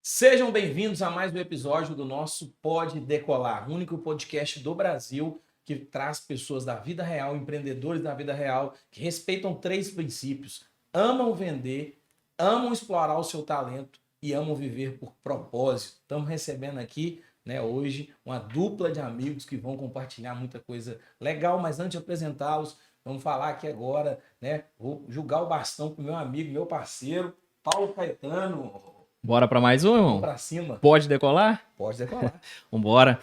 Sejam bem-vindos a mais um episódio do nosso Pode Decolar, o único podcast do Brasil que traz pessoas da vida real, empreendedores da vida real, que respeitam 3 princípios: amam vender, amam explorar o seu talento e amam viver por propósito. Estamos recebendo aqui, hoje uma dupla de amigos que vão compartilhar muita coisa legal, mas antes de apresentá-los, vamos falar aqui agora, vou jogar o bastão pro meu amigo, meu parceiro, Paulo Caetano. Bora para mais um, irmão? Vamos pra cima. Pode decolar? Pode decolar. Vambora.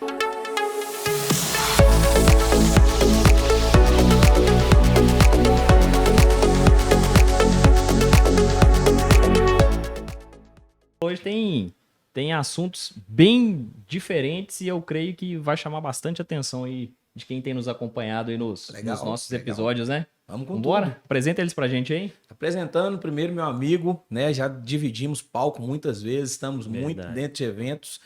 Hoje tem assuntos bem diferentes e eu creio que vai chamar bastante atenção aí de quem tem nos acompanhado aí nos nossos episódios, né? Vamos com Vambora? tudo. Apresenta eles pra gente aí. Apresentando primeiro meu amigo, já dividimos palco muitas vezes, estamos muito dentro de eventos,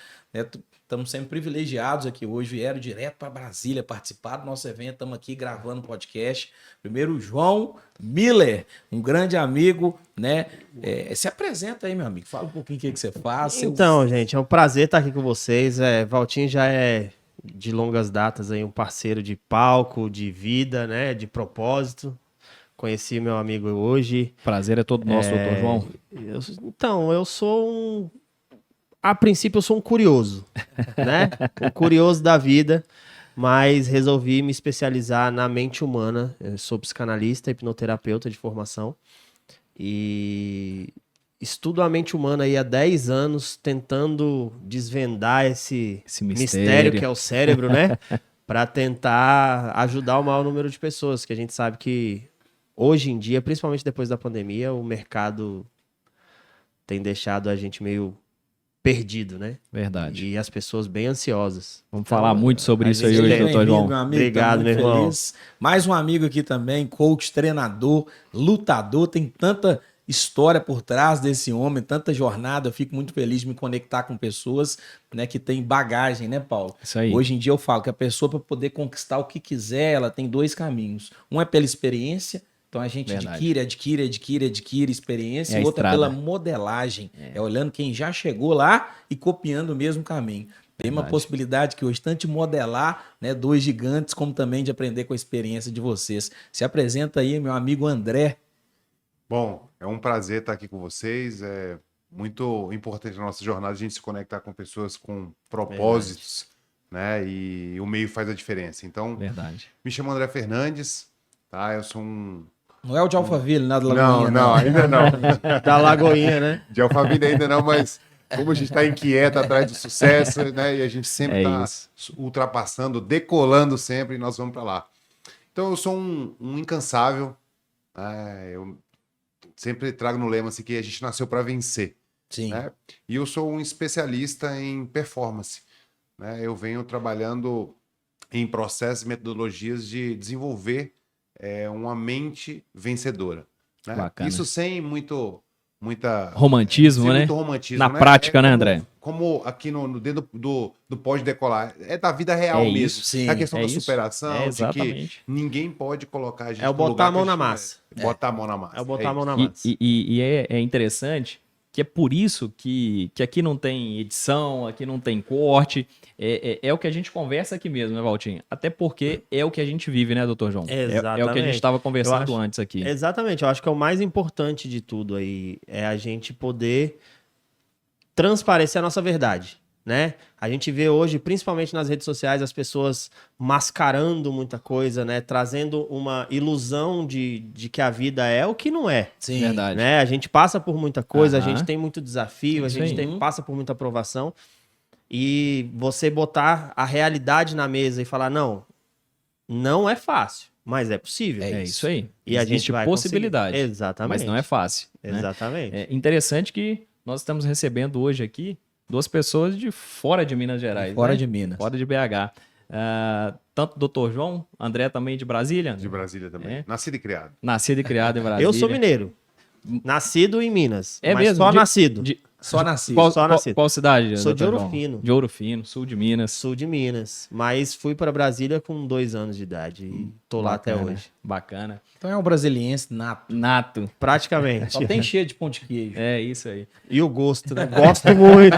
estamos sempre privilegiados aqui hoje, vieram direto para Brasília participar do nosso evento, estamos aqui gravando podcast. Primeiro o João Miller, um grande amigo, se apresenta aí, meu amigo, fala um pouquinho o que você faz. Então, gente, é um prazer estar aqui com vocês. Valtinho já é de longas datas aí um parceiro de palco, de vida, de propósito. Conheci meu amigo hoje. Prazer é todo nosso, doutor João. Eu sou a princípio eu sou um curioso, um curioso da vida, mas resolvi me especializar na mente humana. Eu sou psicanalista, hipnoterapeuta de formação e estudo a mente humana aí há 10 anos, tentando desvendar esse mistério que é o cérebro, para tentar ajudar o maior número de pessoas, que a gente sabe que hoje em dia, principalmente depois da pandemia, o mercado tem deixado a gente meio perdido, Verdade. E as pessoas bem ansiosas. Vamos falar muito sobre isso aí hoje, doutor João. Meu amigo, obrigado, meu irmão. Mais um amigo aqui também, coach, treinador, lutador, tem tanta história por trás desse homem, tanta jornada. Eu fico muito feliz de me conectar com pessoas que têm bagagem, Paulo? Isso aí. Hoje em dia eu falo que a pessoa, para poder conquistar o que quiser, ela tem 2 caminhos. Um é pela experiência, então a gente adquire experiência, e outra pela modelagem. É olhando quem já chegou lá e copiando o mesmo caminho. Tem uma possibilidade que hoje, tanto de modelar 2 gigantes, como também de aprender com a experiência de vocês. Se apresenta aí, meu amigo André. Bom, é um prazer estar aqui com vocês. É muito importante na nossa jornada a gente se conectar com pessoas com propósitos, E o meio faz a diferença. Então, me chamo André Fernandes, tá? Eu sou um... Não é o de Alphaville, nada da Lagoinha. Não, ainda não. Da Lagoinha, De Alphaville ainda não, mas como a gente está inquieto atrás do sucesso, E a gente sempre está ultrapassando, decolando sempre, e nós vamos para lá. Então, eu sou um incansável, eu sempre trago no lema assim, que a gente nasceu para vencer. Sim. E eu sou um especialista em performance. Eu venho trabalhando em processos e metodologias de desenvolver uma mente vencedora. Bacana. Isso sem muita romantismo, muito romantismo, na prática, André? Como aqui dentro do Pode Decolar. É da vida real mesmo. Isso, sim. A questão da superação, de que exatamente. ninguém pode colocar a gente É o botar a mão na massa. Botar a mão na massa. É o botar a mão na massa. E é interessante que é por isso que aqui não tem edição, aqui não tem corte. É o que a gente conversa aqui mesmo, né, Valtinho? Até porque é o que a gente vive, né, doutor João? Exatamente. É o que a gente estava conversando antes aqui. Exatamente. Eu acho que é o mais importante de tudo aí. É a gente poder transparecer a nossa verdade, A gente vê hoje, principalmente nas redes sociais, as pessoas mascarando muita coisa, trazendo uma ilusão de que a vida é o que não é. Sim, verdade. A gente passa por muita coisa, a gente tem muito desafio, a gente aí. passa por muita provação. E você botar a realidade na mesa e falar, não é fácil, mas é possível. É isso aí. E a gente vai possibilidade. conseguir. Exatamente. Mas não é fácil. Exatamente. É interessante que nós estamos recebendo hoje aqui 2 pessoas de fora de Minas Gerais. Fora de Minas. Fora de BH. Tanto o doutor João, André também de Brasília. De Brasília também. Nascido e criado. Nascido e criado em Brasília. Eu sou mineiro. Nascido em Minas. É mas mesmo? só nascido. Só nascido. Qual cidade? Sou de Dr. Ouro João? Fino. De Ouro Fino, sul de Minas. Sul de Minas. Mas fui para Brasília com 2 anos de idade e tô lá até Bacana, hoje. Bacana. Então é um brasiliense nato. Nato. Praticamente. Só tem cheio de pão de queijo. É isso aí. E o gosto, né? Gosto muito.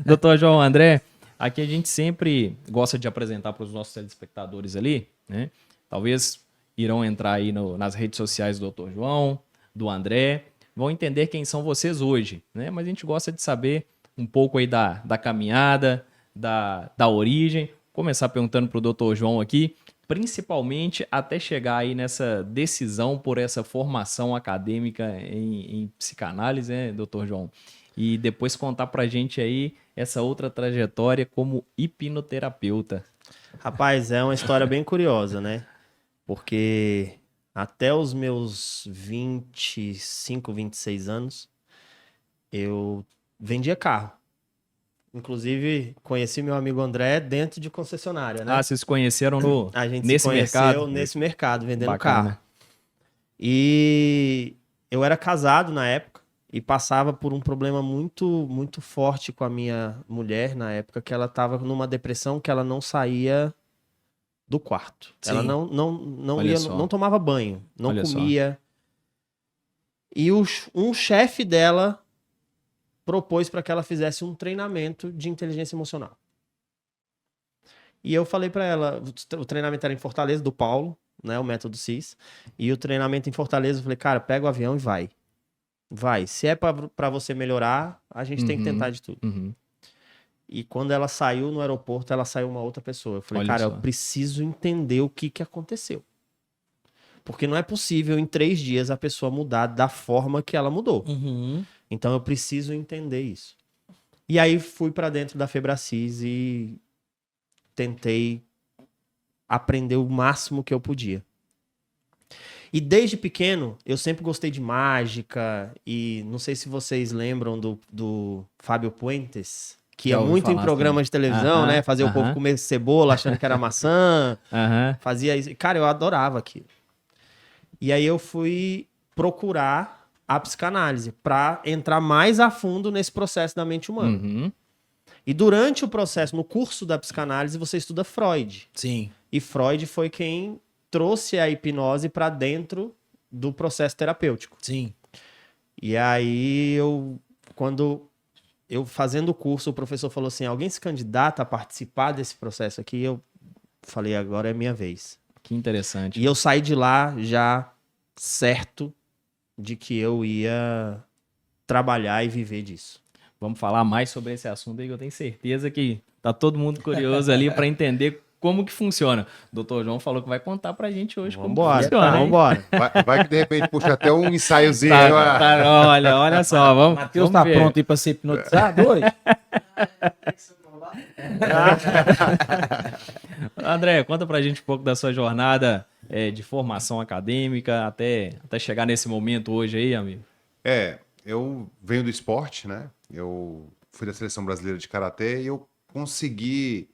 Doutor João André, aqui a gente sempre gosta de apresentar para os nossos telespectadores ali, né? Talvez irão entrar aí nas redes sociais do Dr. João, do André, vão entender quem são vocês hoje, né? Mas a gente gosta de saber um pouco aí da caminhada, da origem. Começar perguntando para o Dr. João aqui, principalmente até chegar aí nessa decisão por essa formação acadêmica em psicanálise, né, Dr. João? E depois contar pra gente aí essa outra trajetória como hipnoterapeuta. Rapaz, é uma história bem curiosa, né? Porque até os meus 25, 26 anos, eu vendia carro. Inclusive, conheci meu amigo André dentro de concessionária, né? Ah, vocês se conheceram A gente nesse se conheceu mercado? nesse mercado, vendendo Bacana. carro. E eu era casado na época e passava por um problema muito, muito forte com a minha mulher na época, que ela estava numa depressão que ela não saía do quarto. Sim. Ela não Olha ia, só. não tomava banho, não Olha só. comia. E um chefe dela propôs para que ela fizesse um treinamento de inteligência emocional. E eu falei para ela, o treinamento era em Fortaleza, do Paulo, né, o método CIS, e o treinamento em Fortaleza, eu falei, cara, pega o avião e vai. Vai. Se é para você melhorar, a gente tem que tentar de tudo. Uhum. E quando ela saiu no aeroporto, ela saiu uma outra pessoa. Eu falei, Olha cara, só. eu preciso entender o que aconteceu. Porque não é possível em 3 dias a pessoa mudar da forma que ela mudou. Uhum. Então eu preciso entender isso. E aí fui para dentro da Febracis e tentei aprender o máximo que eu podia. E desde pequeno, eu sempre gostei de mágica. E não sei se vocês lembram do Fábio Puentes, que Já ia ouvi muito em falar, programas sim. de televisão, Aham, né? Fazia o povo aham. comer cebola achando que era maçã. Aham. Fazia isso. Cara, eu adorava aquilo. E aí eu fui procurar a psicanálise para entrar mais a fundo nesse processo da mente humana. Uhum. E durante o processo, no curso da psicanálise, você estuda Freud. Sim. E Freud foi quem trouxe a hipnose para dentro do processo terapêutico. Sim. E aí quando eu fazendo o curso, o professor falou assim: alguém se candidata a participar desse processo aqui? Eu falei, agora é minha vez. Que interessante. E eu saí de lá já certo de que eu ia trabalhar e viver disso. Vamos falar mais sobre esse assunto aí, que eu tenho certeza que tá todo mundo curioso ali para entender como que funciona. O Dr. João falou que vai contar pra gente hoje como que Vambora, funciona, hein? vambora. Vai que de repente puxa até um ensaiozinho. aí, ó. Olha só, vamos. Matheus vamos tá ver. pronto aí pra ser hipnotizado hoje? André, conta pra gente um pouco da sua jornada de formação acadêmica até chegar nesse momento hoje aí, amigo. Eu venho do esporte, né? Eu fui da seleção brasileira de karatê e eu consegui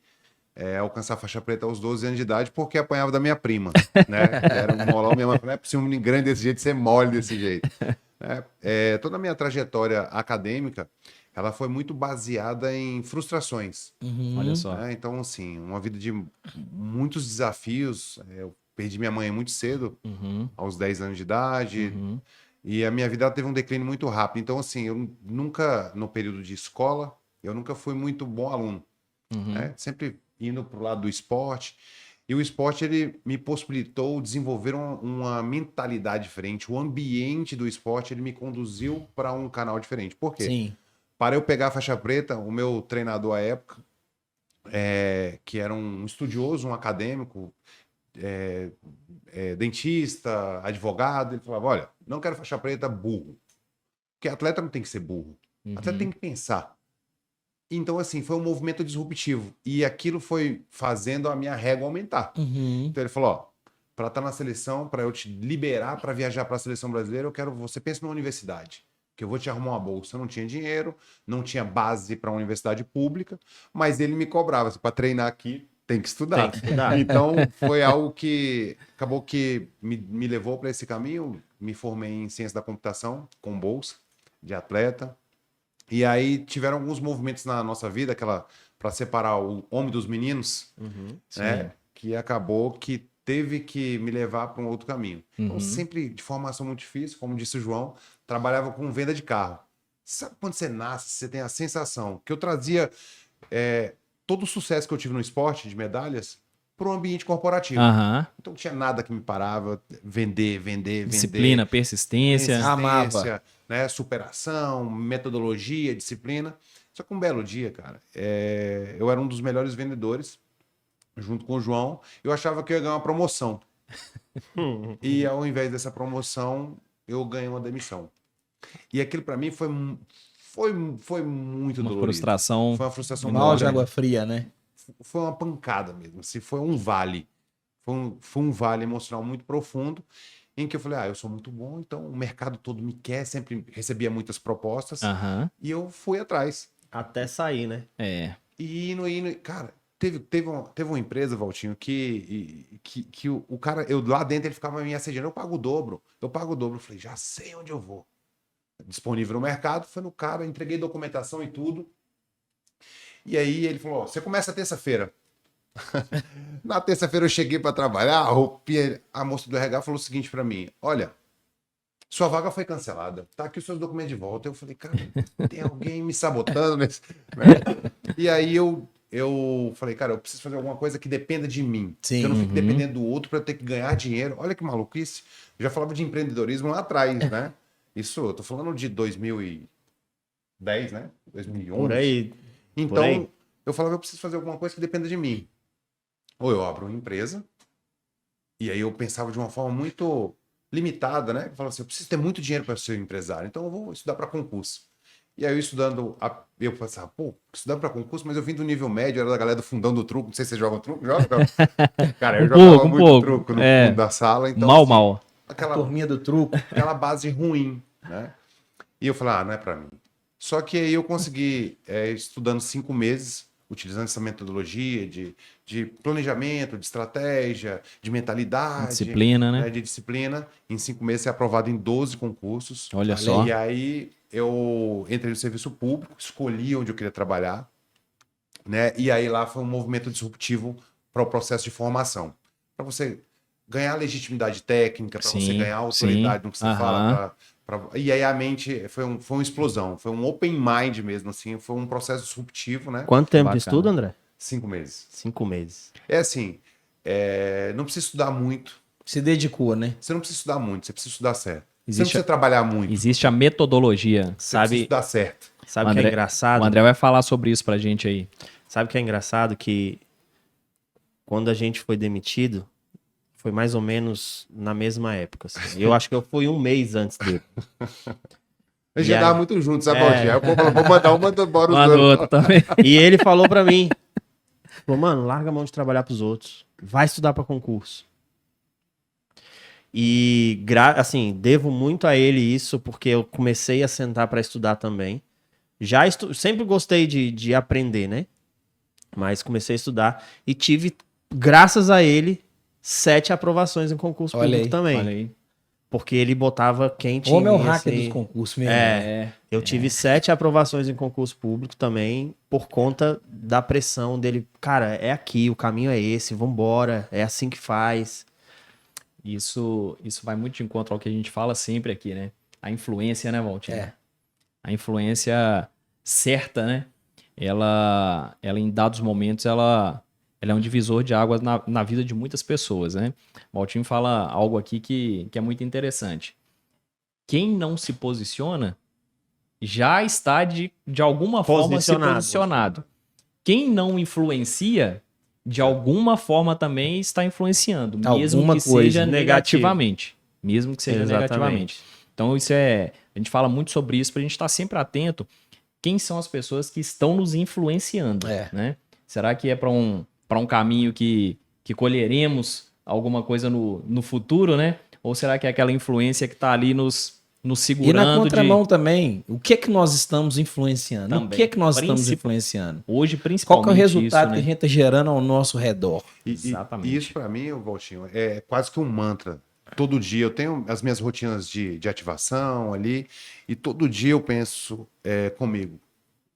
alcançar a faixa preta aos 12 anos de idade porque apanhava da minha prima, né? Era um molão, minha mãe falou, não é possível um menino grande desse jeito ser mole desse jeito. Né? Toda a minha trajetória acadêmica, ela foi muito baseada em frustrações. Olha só. Né? Então, assim, uma vida de muitos desafios. Eu perdi minha mãe muito cedo, aos 10 anos de idade. E a minha vida ela teve um declínio muito rápido. Então, assim, eu nunca, no período de escola, eu nunca fui muito bom aluno. Né? Sempre indo para o lado do esporte. E o esporte, ele me possibilitou desenvolver uma mentalidade diferente. O ambiente do esporte, ele me conduziu para um canal diferente. Por quê? Sim. Para eu pegar a faixa preta, o meu treinador à época, que era um estudioso, um acadêmico, dentista, advogado, ele falava, olha, não quero faixa preta burro. Porque atleta não tem que ser burro. Atleta tem que pensar. Então, assim, foi um movimento disruptivo. E aquilo foi fazendo a minha régua aumentar. Então ele falou, ó, para estar na seleção, para eu te liberar para viajar para a seleção brasileira, eu quero você pense numa universidade. Que eu vou te arrumar uma bolsa. Eu não tinha dinheiro, não tinha base para uma universidade pública, mas ele me cobrava, assim, para treinar aqui, tem que estudar. Então, foi algo que acabou que me levou para esse caminho. Me formei em ciência da computação, com bolsa de atleta. E aí tiveram alguns movimentos na nossa vida, para separar o homem dos meninos, né? Que acabou que teve que me levar para um outro caminho. Então, sempre de formação muito difícil, como disse o João, trabalhava com venda de carro. Sabe quando você nasce, você tem a sensação que eu trazia todo o sucesso que eu tive no esporte, de medalhas, para o ambiente corporativo. Então não tinha nada que me parava, vender. Disciplina, persistência. Amava. Né? Superação, metodologia, disciplina. Só que um belo dia, cara, eu era um dos melhores vendedores, junto com o João, eu achava que eu ia ganhar uma promoção. E ao invés dessa promoção, eu ganhei uma demissão. E aquilo para mim foi muito Uma dolorido. frustração. Foi uma frustração Mal de enorme. água fria, né? Foi uma pancada mesmo. Assim, foi um vale. Foi um vale emocional muito profundo, em que eu falei, eu sou muito bom, então o mercado todo me quer, sempre recebia muitas propostas, e eu fui atrás. Até sair, né? E indo, cara, teve uma empresa, Valtinho, que o cara, eu lá dentro ele ficava me assediando, eu pago o dobro. Eu falei, já sei onde eu vou. Disponível no mercado, foi no cara, entreguei documentação e tudo. E aí ele falou, você começa terça-feira. Na terça-feira eu cheguei para trabalhar, a moça do RH falou o seguinte para mim, olha, sua vaga foi cancelada, tá aqui os seus documentos de volta. Eu falei, cara, tem alguém me sabotando nesse... E aí eu falei, cara, eu preciso fazer alguma coisa que dependa de mim. Sim. Que eu não fique dependendo do outro para eu ter que ganhar dinheiro. Olha que maluquice. Eu já falava de empreendedorismo lá atrás, né? Isso, eu tô falando de 2010, né? 2011. Por aí. Então, eu falava, eu preciso fazer alguma coisa que dependa de mim. Ou eu abro uma empresa, e aí eu pensava de uma forma muito limitada, né? Eu falava assim, eu preciso ter muito dinheiro para ser empresário, então eu vou estudar para concurso. E aí eu estudando, eu pensava, estudar para concurso, mas eu vim do nível médio, era da galera do fundão do truco, não sei se vocês jogam truco, joga? Cara, eu jogava muito truco no fundo da sala, então... Mal. Aquela turminha do truco. Aquela base ruim, né? E eu falei, não é para mim. Só que aí eu consegui, estudando 5 meses, utilizando essa metodologia de planejamento, de estratégia, de mentalidade. Disciplina, né? De disciplina. Em 5 meses, ser aprovado em 12 concursos. Olha só. E aí eu entrei no serviço público, escolhi onde eu queria trabalhar, né? E aí lá foi um movimento disruptivo para o processo de formação. Para você ganhar legitimidade técnica, para você ganhar autoridade no que você fala. E aí a mente foi uma explosão, foi um open mind mesmo, assim, foi um processo disruptivo, né? Quanto tempo de estudo, André? 5 meses. 5 meses. É assim, não precisa estudar muito. Se dedicou, né? Você não precisa estudar muito, você precisa estudar certo. Você não precisa trabalhar muito. Existe a metodologia. Você precisa estudar certo. Sabe o que é engraçado? O André vai falar sobre isso pra gente aí. Sabe o que é engraçado? Que quando a gente foi demitido, foi mais ou menos na mesma época. Assim. Eu acho que eu fui 1 mês antes dele. A gente já dava muito junto, sabe, Valdir? Aí eu vou mandar manda embora os outro também. E ele falou pra mim, mano, larga a mão de trabalhar pros outros. Vai estudar pra concurso. E, assim, devo muito a ele isso, porque eu comecei a sentar pra estudar também. Sempre gostei de aprender, né? Mas comecei a estudar e tive, graças a ele, 7 aprovações em concurso público também. Olha aí. Porque ele botava quente. Homem é o hacker dos concursos mesmo. Eu tive 7 aprovações em concurso público também, por conta da pressão dele. Cara, é aqui, o caminho é esse, vambora, é assim que faz. Isso vai muito de encontro ao que a gente fala sempre aqui, né? A influência, né, Valtinho? A influência certa, né? Ela em dados momentos, ela é um divisor de águas na vida de muitas pessoas, né? O Valtinho fala algo aqui que é muito interessante. Quem não se posiciona já está de alguma forma se posicionado. Quem não influencia, de alguma forma também está influenciando, mesmo que seja negativamente. Mesmo que seja negativamente. Então a gente fala muito sobre isso para a gente estar sempre atento. Quem são as pessoas que estão nos influenciando, né? Será que é para um caminho que colheremos alguma coisa no futuro, né? Ou será que é aquela influência que está ali nos segurando? E na contramão também, o que é que nós estamos influenciando? Também. O que é que nós estamos influenciando? Hoje, principalmente. Qual que é o resultado isso, né? que a gente está gerando ao nosso redor? E isso, para mim, Valtinho, é quase que um mantra todo dia eu tenho as minhas rotinas de ativação ali, e todo dia eu penso comigo,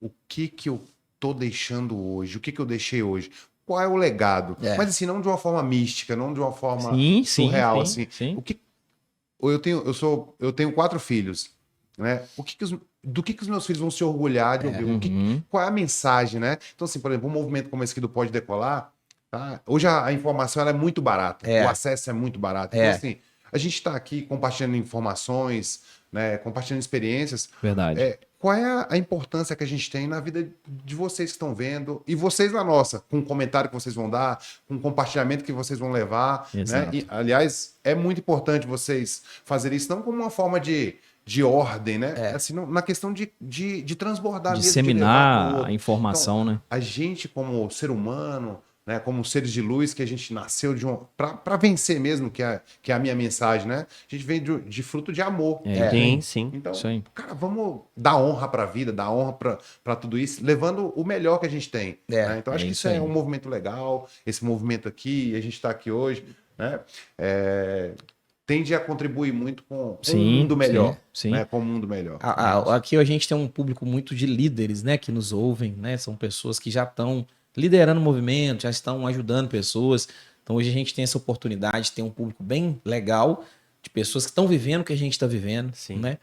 o que eu tô deixando hoje? O que eu deixei hoje? Qual é o legado? Mas assim, não de uma forma mística, não de uma forma surreal, assim. Sim. O que eu tenho 4 filhos, né? Do que os meus filhos vão se orgulhar de ouvir? Qual é a mensagem, né? Então, assim, por exemplo, um movimento como esse aqui do Pode Decolar, tá? Hoje a informação ela é muito barata, o acesso é muito barato. Então, assim, a gente está aqui compartilhando informações, né? Compartilhando experiências. Verdade. Qual é a importância que a gente tem na vida de vocês que estão vendo e vocês na nossa, com o comentário que vocês vão dar, com o compartilhamento que vocês vão levar, né? E, aliás, é muito importante vocês fazerem isso não como uma forma de ordem, né? Assim, na questão de transbordar mesmo, Disseminar a informação, então, né? A gente, como ser humano, né, como seres de luz, que a gente nasceu para vencer mesmo, que é a minha mensagem, né? A gente vem de fruto de amor. Sim. Então, Isso aí. cara, vamos dar honra para a vida, dar honra para tudo isso, levando o melhor que a gente tem. Né? Então, acho que isso é um movimento legal, esse movimento aqui, a gente está aqui hoje, né? Tende a contribuir muito com um mundo melhor. Sim. Né? Com um mundo melhor. Aqui a gente tem um público muito de líderes, né? Que nos ouvem, né? São pessoas que já estão liderando o movimento, já estão ajudando pessoas. Então hoje a gente tem essa oportunidade de ter um público bem legal, de pessoas que estão vivendo o que a gente está vivendo, né?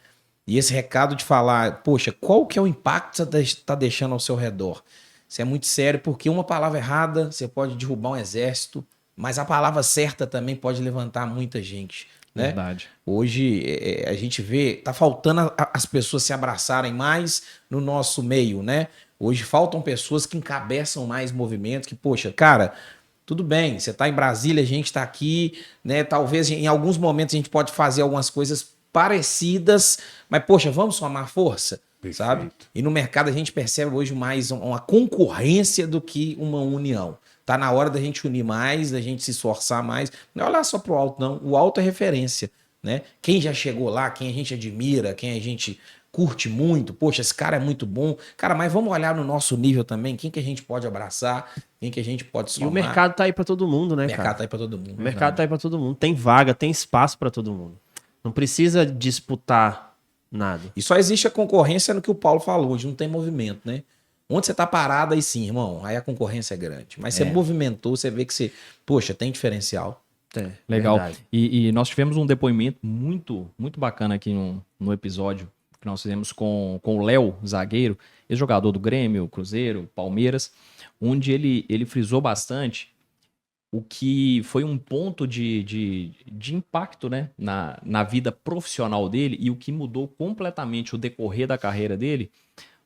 E esse recado de falar, poxa, qual que é o impacto que você está deixando ao seu redor? Isso é muito sério, porque uma palavra errada, você pode derrubar um exército, mas a palavra certa também pode levantar muita gente, né? Verdade. Hoje a gente vê, tá faltando as pessoas se abraçarem mais no nosso meio, né? Hoje faltam pessoas que encabeçam mais movimentos, que, poxa, cara, tudo bem, você tá em Brasília, a gente tá aqui, né? Talvez em alguns momentos a gente pode fazer algumas coisas parecidas, mas, poxa, vamos somar força, sabe? E no mercado a gente percebe hoje mais uma concorrência do que uma união. Tá na hora da gente unir mais, da gente se esforçar mais. Não é olhar só pro alto, não. O alto é referência, né? Quem já chegou lá, quem a gente admira, quem a gente curte muito, poxa, esse cara é muito bom. Cara, mas vamos olhar no nosso nível também, quem que a gente pode abraçar, quem que a gente pode somar. E o mercado tá aí para todo mundo, né, cara? O mercado tá cara? aí para todo mundo. O mercado tá aí para todo mundo. Tem vaga, tem espaço para todo mundo. Não precisa disputar nada. E só existe a concorrência no que o Paulo falou, hoje não tem movimento, né? Onde você tá parado, aí sim, irmão, aí a concorrência é grande. Mas você movimentou, você vê que você, poxa, tem diferencial. Legal. Verdade. E nós tivemos um depoimento muito, muito bacana aqui no episódio que nós fizemos com o Léo, zagueiro, ex-jogador do Grêmio, Cruzeiro, Palmeiras, onde ele frisou bastante o que foi um ponto de impacto, né, na vida profissional dele, e o que mudou completamente o decorrer da carreira dele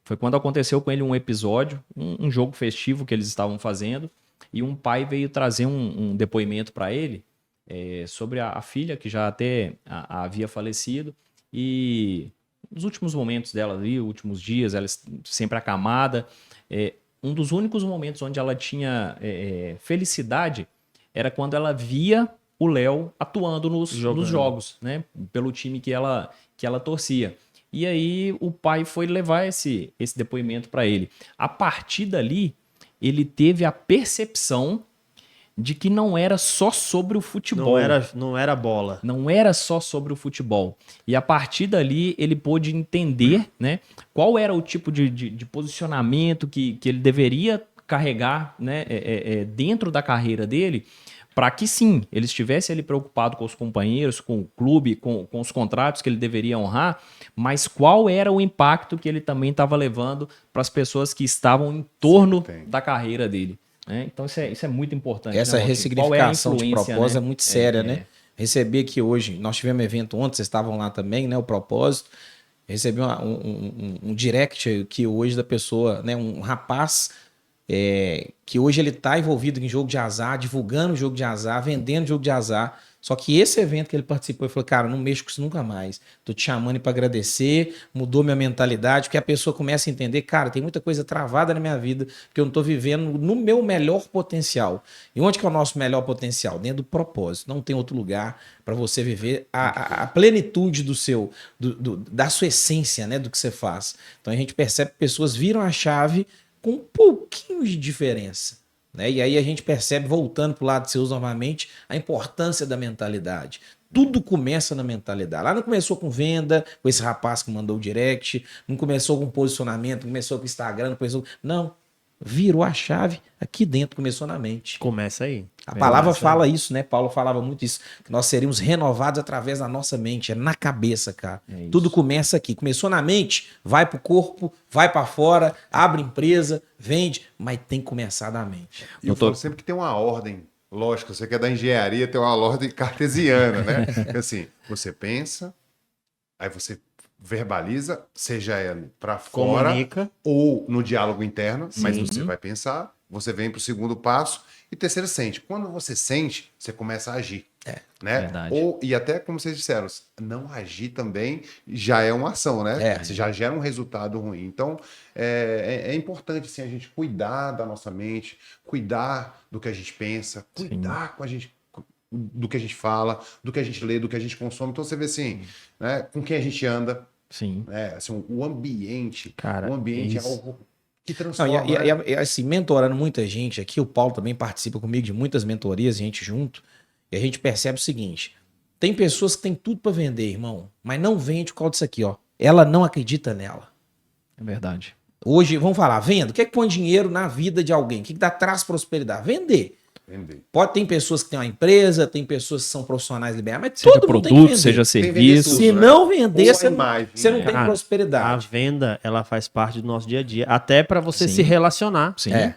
foi quando aconteceu com ele um episódio, um jogo festivo que eles estavam fazendo, e um pai veio trazer um depoimento para ele sobre a filha, que já até havia falecido, e nos últimos momentos dela ali, últimos dias, ela sempre acamada, um dos únicos momentos onde ela tinha felicidade era quando ela via o Léo atuando nos jogos, né? Pelo time que ela torcia. E aí o pai foi levar esse depoimento para ele. A partir dali, ele teve a percepção de que não era só sobre o futebol. Não era bola. Não era só sobre o futebol. E a partir dali, ele pôde entender, né, qual era o tipo de posicionamento que ele deveria carregar, né, dentro da carreira dele, para que sim, ele estivesse ali preocupado com os companheiros, com o clube, com os contratos que ele deveria honrar, mas qual era o impacto que ele também estava levando para as pessoas que estavam em torno da carreira dele. Então isso é muito importante. Essa ressignificação de propósito, né, é muito séria, né? Recebi aqui hoje, nós tivemos um evento ontem, vocês estavam lá também, né? O propósito. Recebi um direct aqui hoje da pessoa, né? Um rapaz que hoje ele está envolvido em jogo de azar, divulgando jogo de azar, vendendo jogo de azar. Só que esse evento que ele participou, ele falou, cara, não mexo com isso nunca mais. Tô te chamando para agradecer, mudou minha mentalidade, porque a pessoa começa a entender, cara, tem muita coisa travada na minha vida, que eu não tô vivendo no meu melhor potencial. E onde que é o nosso melhor potencial? Dentro do propósito. Não tem outro lugar para você viver a plenitude da sua essência, né, do que você faz. Então a gente percebe que pessoas viram a chave com um pouquinho de diferença. Né? E aí a gente percebe, voltando para o lado de seus novamente, a importância da mentalidade. Tudo começa na mentalidade. Lá não começou com venda, com esse rapaz que mandou o direct, não começou com posicionamento, não começou com Instagram, não começou... Não. Virou a chave aqui dentro, começou na mente. Começa aí. A palavra fala isso, né? Paulo falava muito isso, que nós seríamos renovados através da nossa mente, é na cabeça, cara. Tudo começa aqui. Começou na mente, vai pro corpo, vai para fora, abre empresa, vende, mas tem que começar da mente. E eu falo sempre que tem uma ordem. Lógico, você que é da engenharia, tem uma ordem cartesiana, né? Assim, você pensa, aí você verbaliza, seja para fora Comunica. ou no diálogo interno, mas Sim. você vai pensar, você vem para o segundo passo e terceiro sente. Quando você sente, você começa a agir. Né? Verdade. E até como vocês disseram, não agir também já é uma ação, né? Você já gera um resultado ruim. Então, é importante assim, a gente cuidar da nossa mente, cuidar do que a gente pensa, cuidar do que a gente fala, do que a gente lê, do que a gente consome. Então, você vê assim, né? Com quem a gente anda. Sim. Né? Assim, o ambiente. Cara, o ambiente isso. é algo que transforma. Não, assim, mentorando muita gente aqui, o Paulo também participa comigo de muitas mentorias, a gente junto, e a gente percebe o seguinte: tem pessoas que têm tudo para vender, irmão, mas não vende por causa disso aqui, ó. Ela não acredita nela. É verdade. Hoje, vamos falar, venda. O que é que põe dinheiro na vida de alguém? O que traz prosperidade? Vender. Tem pessoas que têm uma empresa, tem pessoas que são profissionais liberais, mas Seja todo mundo tem que produto, vender. seja Tem que vender serviço. tudo. Se não vender, Ou a você imagem, não né? tem Cara, prosperidade. A venda, ela faz parte do nosso dia a dia, até para você Sim. se relacionar. Sim. É.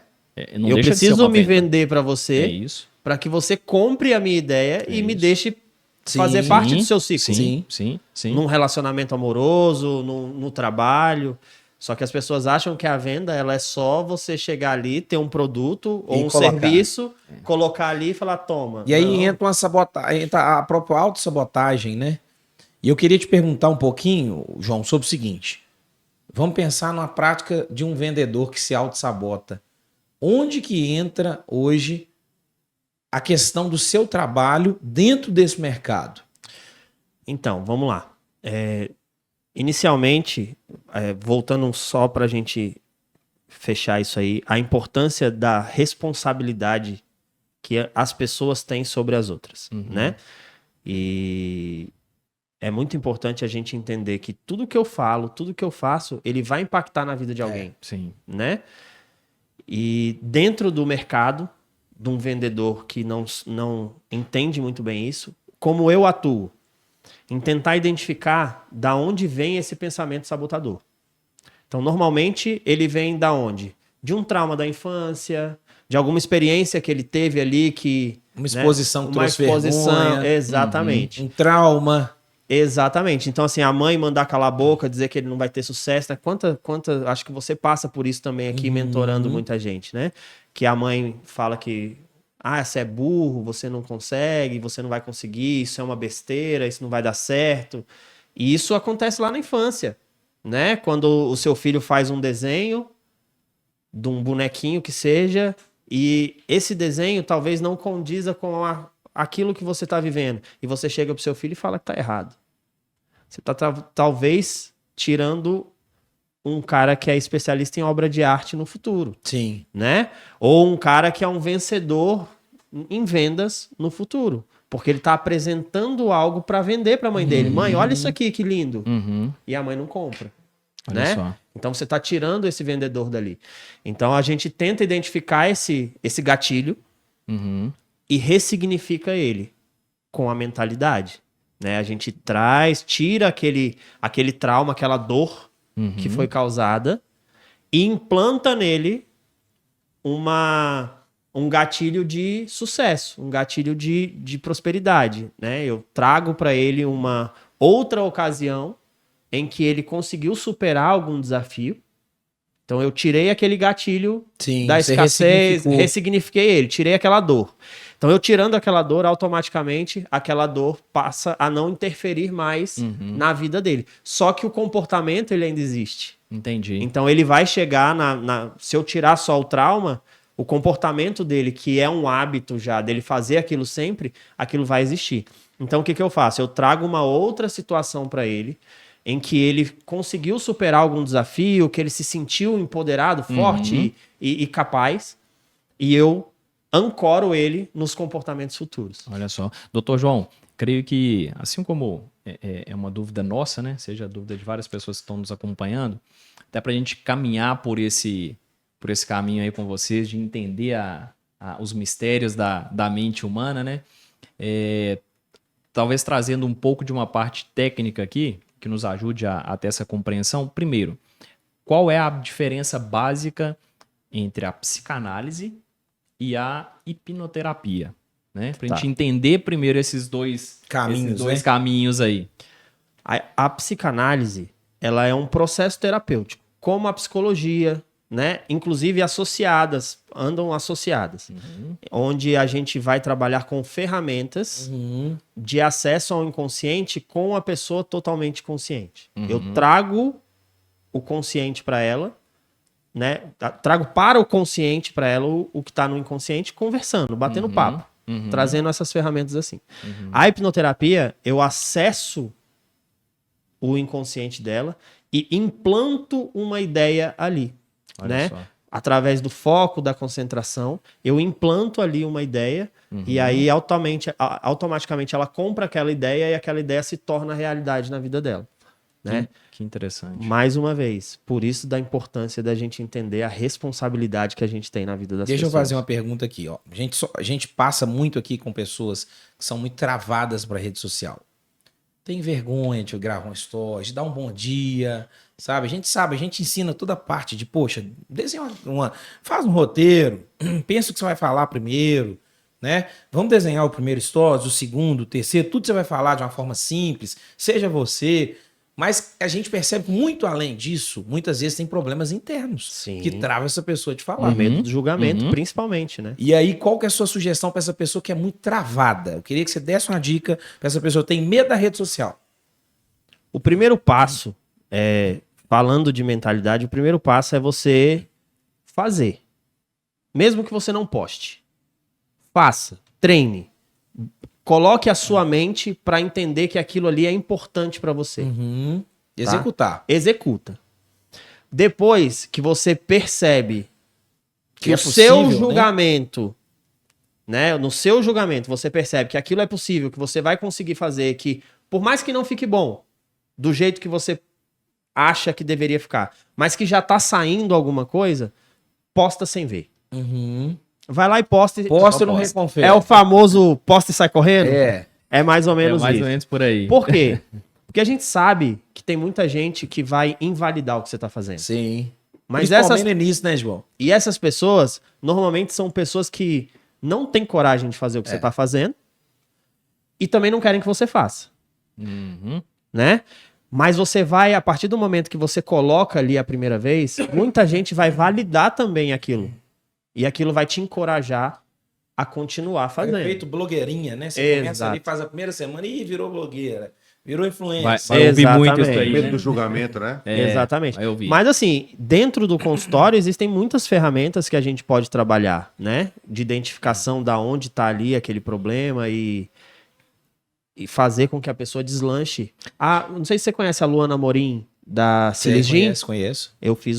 Não Eu deixa de ser preciso uma me venda. vender para É você, isso. para que você compre a minha ideia e me isso. deixe Sim. fazer parte do seu ciclo. Sim. Num relacionamento amoroso, no trabalho. Só que as pessoas acham que a venda ela é só você chegar ali, ter um produto ou um colocar. serviço, colocar ali e falar, toma. E aí Não. entra uma sabotagem, entra a própria autossabotagem, né? E eu queria te perguntar um pouquinho, João, sobre o seguinte. Vamos pensar numa prática de um vendedor que se autossabota. Onde que entra hoje a questão do seu trabalho dentro desse mercado? Então, vamos lá. Inicialmente, voltando só para a gente fechar isso aí, a importância da responsabilidade que as pessoas têm sobre as outras, né? E é muito importante a gente entender que tudo que eu falo, tudo que eu faço, ele vai impactar na vida de alguém, Sim. né? E dentro do mercado, de um vendedor que não entende muito bem isso, como eu atuo? Em tentar identificar da onde vem esse pensamento sabotador. Então, normalmente, ele vem da onde? De um trauma da infância, de alguma experiência que ele teve ali que... Uma exposição que uma trouxe exposição, vergonha. exatamente. Um trauma. Exatamente. Então, assim, a mãe mandar calar a boca, dizer que ele não vai ter sucesso, né? Acho que você passa por isso também aqui, mentorando muita gente, né? Que a mãe fala que você é burro, você não consegue, você não vai conseguir, isso é uma besteira, isso não vai dar certo. E isso acontece lá na infância, né? Quando o seu filho faz um desenho de um bonequinho que seja, e esse desenho talvez não condiza com aquilo que você está vivendo. E você chega pro seu filho e fala que está errado. Você está talvez tirando um cara que é especialista em obra de arte no futuro. Sim. Né? Ou um cara que é um vencedor em vendas no futuro. Porque ele está apresentando algo para vender para a mãe dele. Mãe, olha isso aqui, que lindo. E a mãe não compra. Olha Né? só. Então você está tirando esse vendedor dali. Então a gente tenta identificar esse gatilho e ressignifica ele com a mentalidade. Né? A gente tira aquele trauma, aquela dor que foi causada e implanta nele um gatilho de sucesso, um gatilho de prosperidade. Né? Eu trago para ele uma outra ocasião em que ele conseguiu superar algum desafio. Então eu tirei aquele gatilho da escassez, ressignifiquei ele, tirei aquela dor. Então eu tirando aquela dor, automaticamente aquela dor passa a não interferir mais na vida dele. Só que o comportamento ele ainda existe. Entendi. Então ele vai chegar se eu tirar só o trauma, o comportamento dele, que é um hábito já dele fazer aquilo sempre, aquilo vai existir. Então o que eu faço? Eu trago uma outra situação para ele, em que ele conseguiu superar algum desafio, que ele se sentiu empoderado, forte e capaz, e eu ancoro ele nos comportamentos futuros. Olha só. Doutor João, creio que, assim como é uma dúvida nossa, né? Seja a dúvida de várias pessoas que estão nos acompanhando, até para a gente caminhar por esse caminho aí com vocês, de entender os mistérios da mente humana, né? Talvez trazendo um pouco de uma parte técnica aqui, que nos ajude a ter essa compreensão. Primeiro, qual é a diferença básica entre a psicanálise e a hipnoterapia? Né? Para a gente entender primeiro esses dois caminhos aí. A psicanálise, ela é um processo terapêutico, como a psicologia, né? Inclusive andam associadas, onde a gente vai trabalhar com ferramentas de acesso ao inconsciente com a pessoa totalmente consciente. Eu trago o consciente para ela, né? Trago para o consciente para ela o que está no inconsciente, conversando, batendo papo, trazendo essas ferramentas assim. A hipnoterapia, eu acesso o inconsciente dela e implanto uma ideia ali. Olha né? só. Através do foco, da concentração, eu implanto ali uma ideia e aí automaticamente ela compra aquela ideia e aquela ideia se torna realidade na vida dela. Né? Que interessante. Mais uma vez, por isso da importância da gente entender a responsabilidade que a gente tem na vida das Deixa pessoas. eu fazer uma pergunta aqui, ó. A gente passa muito aqui com pessoas que são muito travadas para rede social. Tem vergonha de gravar uma story, de dar um bom dia, sabe? A gente ensina toda a parte de, poxa, desenha faz um roteiro, pensa o que você vai falar primeiro, né? Vamos desenhar o primeiro stories, o segundo, o terceiro, tudo você vai falar de uma forma simples, seja você. Mas a gente percebe que muito além disso, muitas vezes tem problemas internos Sim. que travam essa pessoa de falar. O medo do julgamento, principalmente, né? E aí, qual que é a sua sugestão para essa pessoa que é muito travada? Eu queria que você desse uma dica para essa pessoa que tem medo da rede social. O primeiro passo, falando de mentalidade, o primeiro passo é você fazer. Mesmo que você não poste. Faça, treine. Coloque a sua mente para entender que aquilo ali é importante para você. Executar. Executa. Depois que você percebe que é o possível, seu né? julgamento, né? No seu julgamento, você percebe que aquilo é possível, que você vai conseguir fazer, que por mais que não fique bom, do jeito que você acha que deveria ficar, mas que já tá saindo alguma coisa, posta sem ver. Vai lá e posta. Posta no reconfere. É o famoso posta e sai correndo? É. É mais ou menos mais isso. ou menos por aí. Por quê? Porque a gente sabe que tem muita gente que vai invalidar o que você tá fazendo. Sim. Mas Principalmente no início, né, João? E essas pessoas, normalmente, são pessoas que não têm coragem de fazer o que você tá fazendo e também não querem que você faça. Né? Mas você vai, a partir do momento que você coloca ali a primeira vez, muita gente vai validar também aquilo. E aquilo vai te encorajar a continuar fazendo. Feito blogueirinha, né? Você começa Exato. ali, faz a primeira semana e virou blogueira. Virou influencer. Vai ouvir muito isso Exatamente. aí. Medo Né? do julgamento, né? Exatamente. vai ouvir. Mas assim, dentro do consultório existem muitas ferramentas que a gente pode trabalhar, né? De identificação da onde está ali aquele problema e fazer com que a pessoa deslanche. Não sei se você conhece a Luana Morim da Siligin. Conheço.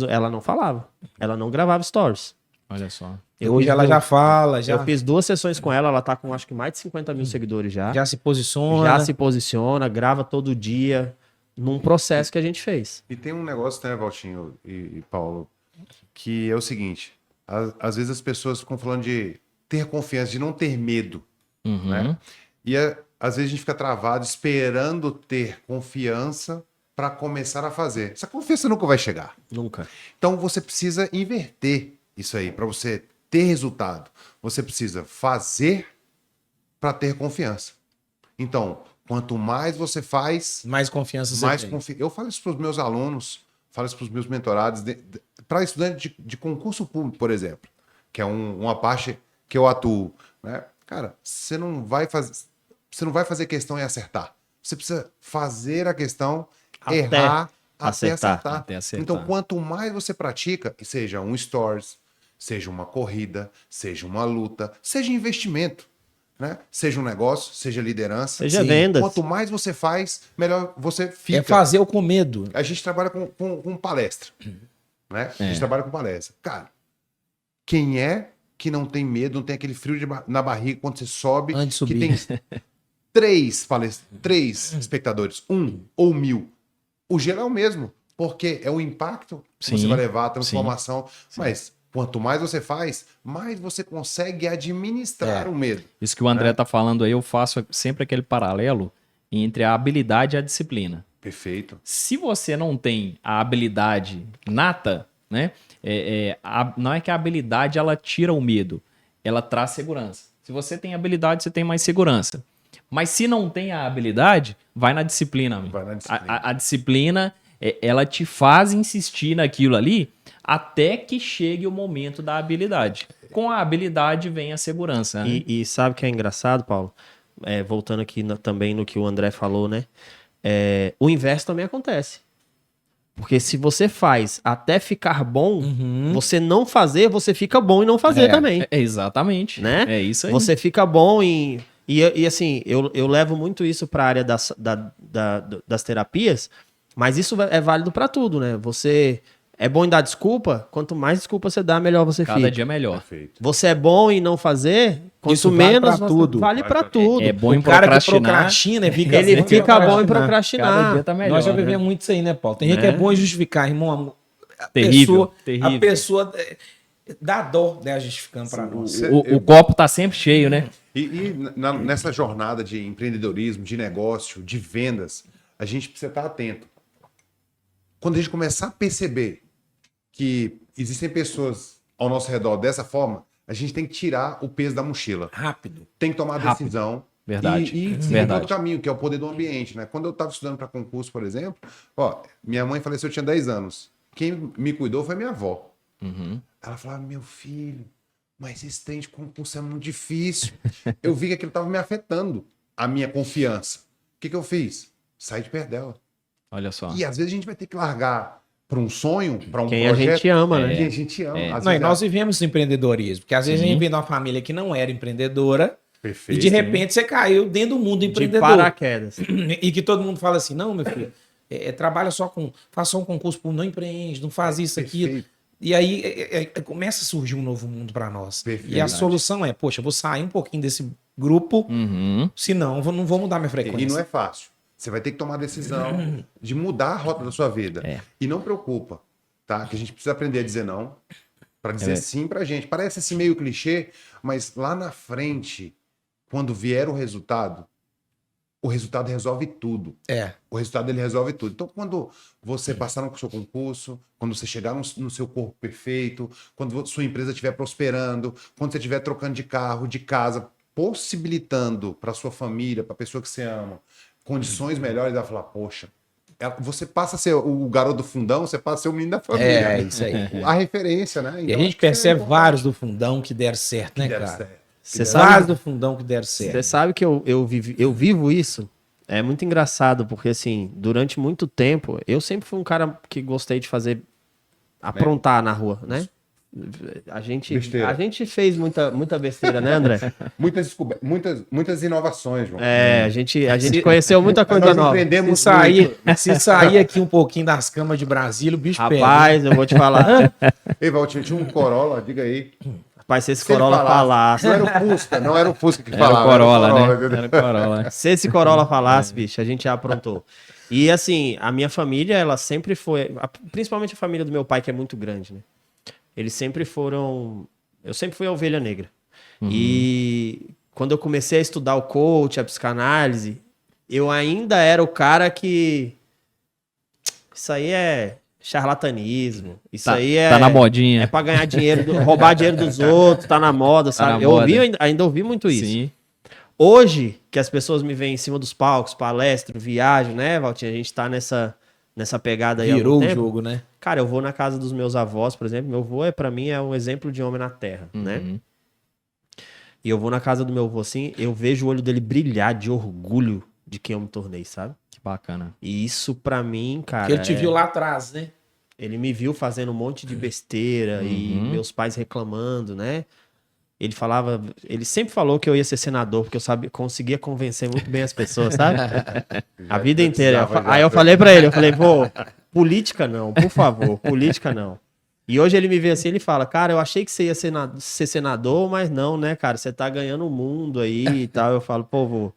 Ela não falava. Ela não gravava stories. Olha só. Hoje ela já fala, já Eu fiz 2 sessões com ela tá com acho que mais de 50 mil seguidores já. se posiciona. Já se posiciona, grava todo dia, num processo que a gente fez. E tem um negócio, né, Valtinho e Paulo, que é o seguinte: às vezes as pessoas ficam falando de ter confiança, de não ter medo, né? E às vezes a gente fica travado esperando ter confiança para começar a fazer. Essa confiança nunca vai chegar. Nunca. Então você precisa inverter isso aí para você ter resultado. Você precisa fazer para ter confiança. Então, quanto mais você faz, Mais confiança você mais tem. confiança. Eu falo isso para os meus alunos, falo isso para os meus mentorados, para estudante de concurso público, por exemplo, que é uma parte que eu atuo, né? Cara, você não vai fazer questão e acertar. Você precisa fazer a questão, errar até acertar. Até acertar. Então, quanto mais você pratica, seja um stories, seja uma corrida, seja uma luta, seja investimento, né? Seja um negócio, seja liderança. Seja vendas. Quanto mais você faz, melhor você fica. É fazer o com medo. A gente trabalha com palestra, né? A gente É. trabalha com palestra. Cara, quem é que não tem medo, não tem aquele frio na barriga quando você sobe? Antes de que subir. três espectadores, 1 ou 1.000, o gelo é o mesmo, porque é o impacto que você vai levar, a transformação. Mas quanto mais você faz, mais você consegue administrar o medo. Isso que o André tá falando aí, eu faço sempre aquele paralelo entre a habilidade e a disciplina. Perfeito. Se você não tem a habilidade nata, né? Não é que a habilidade ela tira o medo, ela traz segurança. Se você tem habilidade, você tem mais segurança. Mas se não tem a habilidade, vai na disciplina. Amigo. Vai na disciplina. A disciplina, ela te faz insistir naquilo ali até que chegue o momento da habilidade. Com a habilidade vem a segurança. Né? E sabe o que é engraçado, Paulo? Voltando aqui também no que o André falou, né? O inverso também acontece. Porque se você faz até ficar bom, você não fazer, você fica bom em não fazer também. Exatamente. Né? É isso aí. Você fica bom em... E assim, eu levo muito isso para a área das terapias, mas isso é válido para tudo, né? Você é bom em dar desculpa, quanto mais desculpa você dá, melhor você fica. Cada dia melhor. Perfeito. Você é bom em não fazer, quanto Isso vale menos pra tudo. vale para tudo. É bom em O cara que procrastinar. procrastina fica Ele fica bom em Cada procrastinar. dia tá melhor. Nós já né? vivemos muito isso aí, né, Paulo? Tem gente que é bom em justificar, irmão. Terrível, A terrível. pessoa dá dó dela justificando pra nós. O copo tá sempre cheio, né? Nessa jornada de empreendedorismo, de negócio, de vendas, a gente precisa estar atento. Quando a gente começar a perceber que existem pessoas ao nosso redor dessa forma, a gente tem que tirar o peso da mochila. Rápido. Tem que tomar a decisão. Verdade. E seguir outro caminho, que é o poder do ambiente. Né? Quando eu estava estudando para concurso, por exemplo, minha mãe faleceu, eu tinha 10 anos. Quem me cuidou foi minha avó. Ela falava, meu filho, mas esse trem de concurso é muito difícil. Eu vi que aquilo estava me afetando, a minha confiança. O que eu fiz? Saí de perto dela. Olha só. E às vezes a gente vai ter que largar para um sonho, para um Quem projeto. a gente ama, né? Quem a gente ama. Às Não, e vezes nós vivemos empreendedorismo, porque às vezes a gente vem de uma família que não era empreendedora Perfeito. e de repente você caiu dentro do mundo De empreendedor. paraquedas. E que todo mundo fala assim, não, meu filho, trabalha só com, faça só um concurso, não empreende, não faz isso, aquilo. Perfeito. E aí começa a surgir um novo mundo para nós. Perfeito. E a solução é, poxa, eu vou sair um pouquinho desse grupo, senão eu não vou mudar minha frequência. E não é fácil. Você vai ter que tomar a decisão de mudar a rota da sua vida. E não preocupa, tá? Que a gente precisa aprender a dizer não, para dizer sim pra gente. Parece assim meio clichê, mas lá na frente, quando vier o resultado resolve tudo. O resultado ele resolve tudo. Então, quando você passar no seu concurso, quando você chegar no seu corpo perfeito, quando sua empresa estiver prosperando, quando você estiver trocando de carro, de casa, possibilitando para sua família, para a pessoa que você ama, condições melhores, ela vai falar, poxa, você passa a ser o garoto do fundão, você passa a ser o menino da família. É, isso aí. A referência, né? E a gente percebe vários do fundão que deram certo, né, Deram cara? certo. Você Vários sabe, do fundão que deram certo. você sabe que eu vivo isso. É muito engraçado, porque assim, durante muito tempo, eu sempre fui um cara que gostei de fazer, aprontar na rua, né? A gente fez muita besteira, né, André? Muitas inovações, João. A gente conheceu muita coisa Nós nova. empreendemos Se sair aqui um pouquinho das camas de Brasília, o bicho pega. Rapaz, eu vou te falar. Ei, Valtinho, tinha um Corolla, diga aí. Rapaz, se esse Se ele Corolla falasse. Não era o Fusca que Era o falava. Corolla, né? entendeu? Era o Corolla. Se esse Corolla falasse, bicho, a gente já aprontou. E assim, a minha família, ela sempre foi, principalmente a família do meu pai, que é muito grande, né? Eles sempre foram. Eu sempre fui a ovelha negra. E quando eu comecei a estudar o coach, a psicanálise, eu ainda era o cara que. Isso aí é charlatanismo. Isso aí é. Tá na modinha. É pra ganhar dinheiro, roubar dinheiro dos outros, tá na moda, sabe? na moda. Ainda ouvi muito isso. Sim. Hoje, que as pessoas me veem em cima dos palcos, palestra, viagem, né, Valtinho? A gente tá nessa pegada aí há Virou algum o tempo. jogo, né? Cara, eu vou na casa dos meus avós, por exemplo. Meu avô, pra mim, é um exemplo de homem na terra, né? E eu vou na casa do meu avô, assim, eu vejo o olho dele brilhar de orgulho de quem eu me tornei, sabe? Que bacana. E isso, pra mim, cara... Porque ele te viu lá atrás, né? Ele me viu fazendo um monte de besteira e meus pais reclamando, né? Ele sempre falou que eu ia ser senador, porque eu conseguia convencer muito bem as pessoas, sabe? A vida inteira. Aí eu falei pra ele, pô, política não, por favor, política não. E hoje ele me vê assim, ele fala, cara, eu achei que você ia ser senador, mas não, né, cara, você tá ganhando o mundo aí e tal. Eu falo, pô, vô,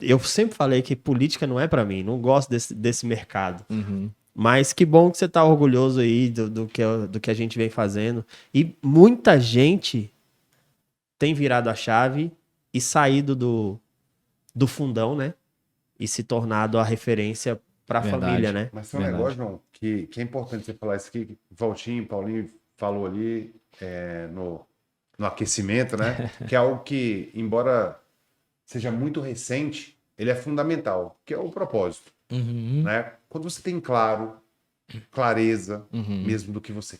eu sempre falei que política não é pra mim, não gosto desse mercado. Uhum. Mas que bom que você tá orgulhoso aí do que a gente vem fazendo. E muita gente tem virado a chave e saído do fundão, né? E se tornado a referência pra Verdade. família, né? Mas tem um negócio, João, que é importante você falar isso aqui, que Valtinho, Paulinho falou ali no aquecimento, né? Que é algo que, embora seja muito recente, ele é fundamental, que é o propósito, né? Quando você tem clareza mesmo do que você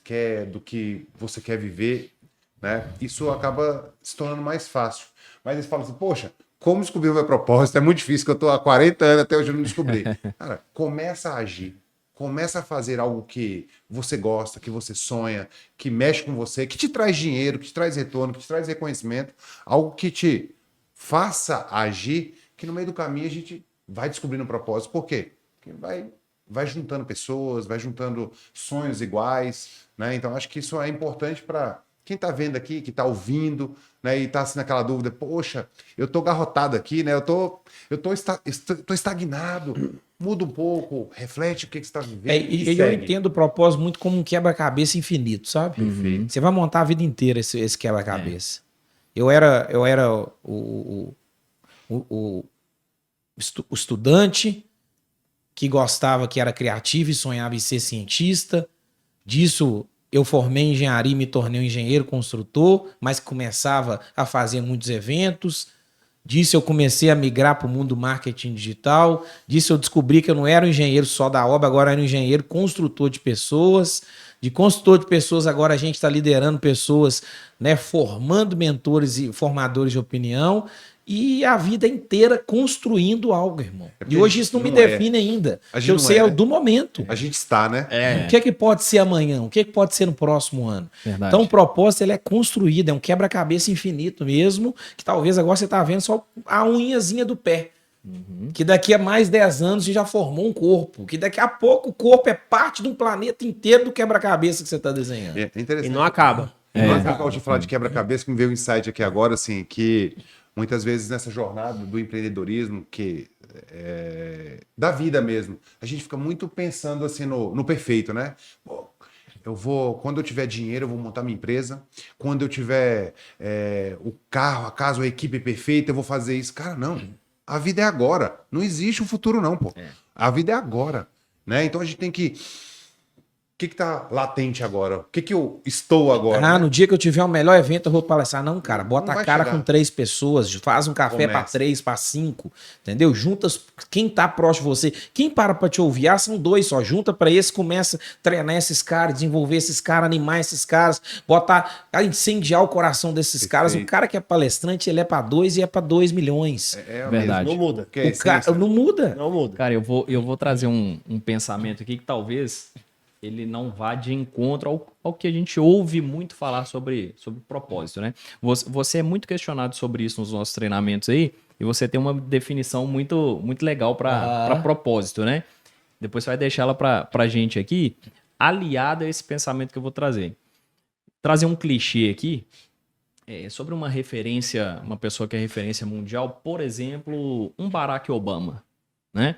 quer viver, né? Isso acaba se tornando mais fácil. Mas eles falam assim, poxa, como descobrir o meu propósito? É muito difícil, que eu tô há 40 anos até hoje eu não descobri. Cara, começa a agir. Começa a fazer algo que você gosta, que você sonha, que mexe com você, que te traz dinheiro, que te traz retorno, que te traz reconhecimento. Algo que te faça agir, que no meio do caminho a gente vai descobrindo o propósito. Por quê? Porque vai juntando pessoas, vai juntando sonhos iguais, né? Então acho que isso é importante para quem está vendo aqui, que está ouvindo, né, e está assim naquela dúvida, poxa, eu estou garrotado aqui, né? Eu tô estagnado. Muda um pouco, reflete o que você está vivendo. E eu entendo o propósito muito como um quebra-cabeça infinito, sabe? Perfeito. Você vai montar a vida inteira esse quebra-cabeça. Eu era o estudante que gostava, que era criativo e sonhava em ser cientista. Disso eu formei em engenharia e me tornei um engenheiro construtor, mas começava a fazer muitos eventos. Disso eu comecei a migrar para o mundo do marketing digital. Disso eu descobri que eu não era um engenheiro só da obra, agora era um engenheiro construtor de pessoas. De construtor de pessoas, agora a gente está liderando pessoas, né, formando mentores e formadores de opinião. E a vida inteira construindo algo, irmão. E hoje isso não me define ainda. Eu sei é o do momento. A gente está, né? O que é que pode ser amanhã? O que é que pode ser no próximo ano? Verdade. Então o propósito ele é construído, é um quebra-cabeça infinito mesmo, que talvez agora você está vendo só a unhazinha do pé. Que daqui a mais 10 anos você já formou um corpo. Que daqui a pouco o corpo é parte de um planeta inteiro do quebra-cabeça que você está desenhando. É interessante. E não acaba. Não acaba de falar de quebra-cabeça, que me veio um insight aqui agora, assim, que muitas vezes nessa jornada do empreendedorismo, que da vida mesmo, a gente fica muito pensando assim no perfeito, né? Pô, quando eu tiver dinheiro, eu vou montar minha empresa. Quando eu tiver o carro, a casa, a equipe perfeita, eu vou fazer isso. Cara, não. A vida é agora. Não existe um futuro, não, pô. A vida é agora, né? Então a gente tem que... O que tá latente agora? O que eu estou agora? No dia que eu tiver o melhor evento, eu vou palestrar. Não, cara, bota a cara com 3 pessoas, faz um café para 3, para 5, entendeu? Junta quem tá próximo de você. Quem para te ouvir, são 2 só. Junta para esse, começa a treinar esses caras, desenvolver esses caras, animar esses caras, botar, incendiar o coração desses caras. O cara que é palestrante, ele é para 2 e é para 2 milhões. Verdade. Não muda. Não muda. Não muda. Cara, eu vou trazer um pensamento aqui que talvez ele não vá de encontro ao que a gente ouve muito falar sobre propósito, né? Você é muito questionado sobre isso nos nossos treinamentos aí, e você tem uma definição muito, muito legal para propósito, né? Depois você vai deixar ela para gente aqui, aliada a esse pensamento que eu vou trazer. Trazer um clichê aqui, sobre uma referência, uma pessoa que é referência mundial, por exemplo, um Barack Obama, né?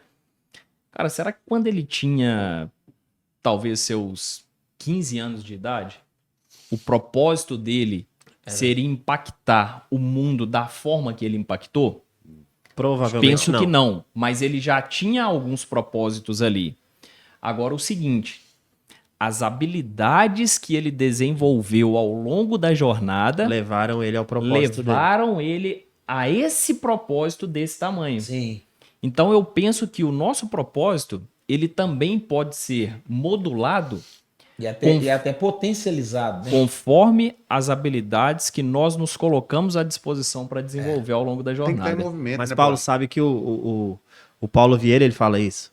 Cara, será que quando ele tinha talvez seus 15 anos de idade, o propósito dele seria impactar o mundo da forma que ele impactou? Provavelmente Penso que não, mas ele já tinha alguns propósitos ali. Agora o seguinte, as habilidades que ele desenvolveu ao longo da jornada levaram ele ao propósito levaram ele a esse propósito desse tamanho. Sim. Então eu penso que o nosso propósito ele também pode ser modulado e até potencializado, né? Conforme as habilidades que nós nos colocamos à disposição para desenvolver ao longo da jornada. Tem que estar em movimento, Mas né, Paulo sabe que o Paulo Vieira ele fala isso,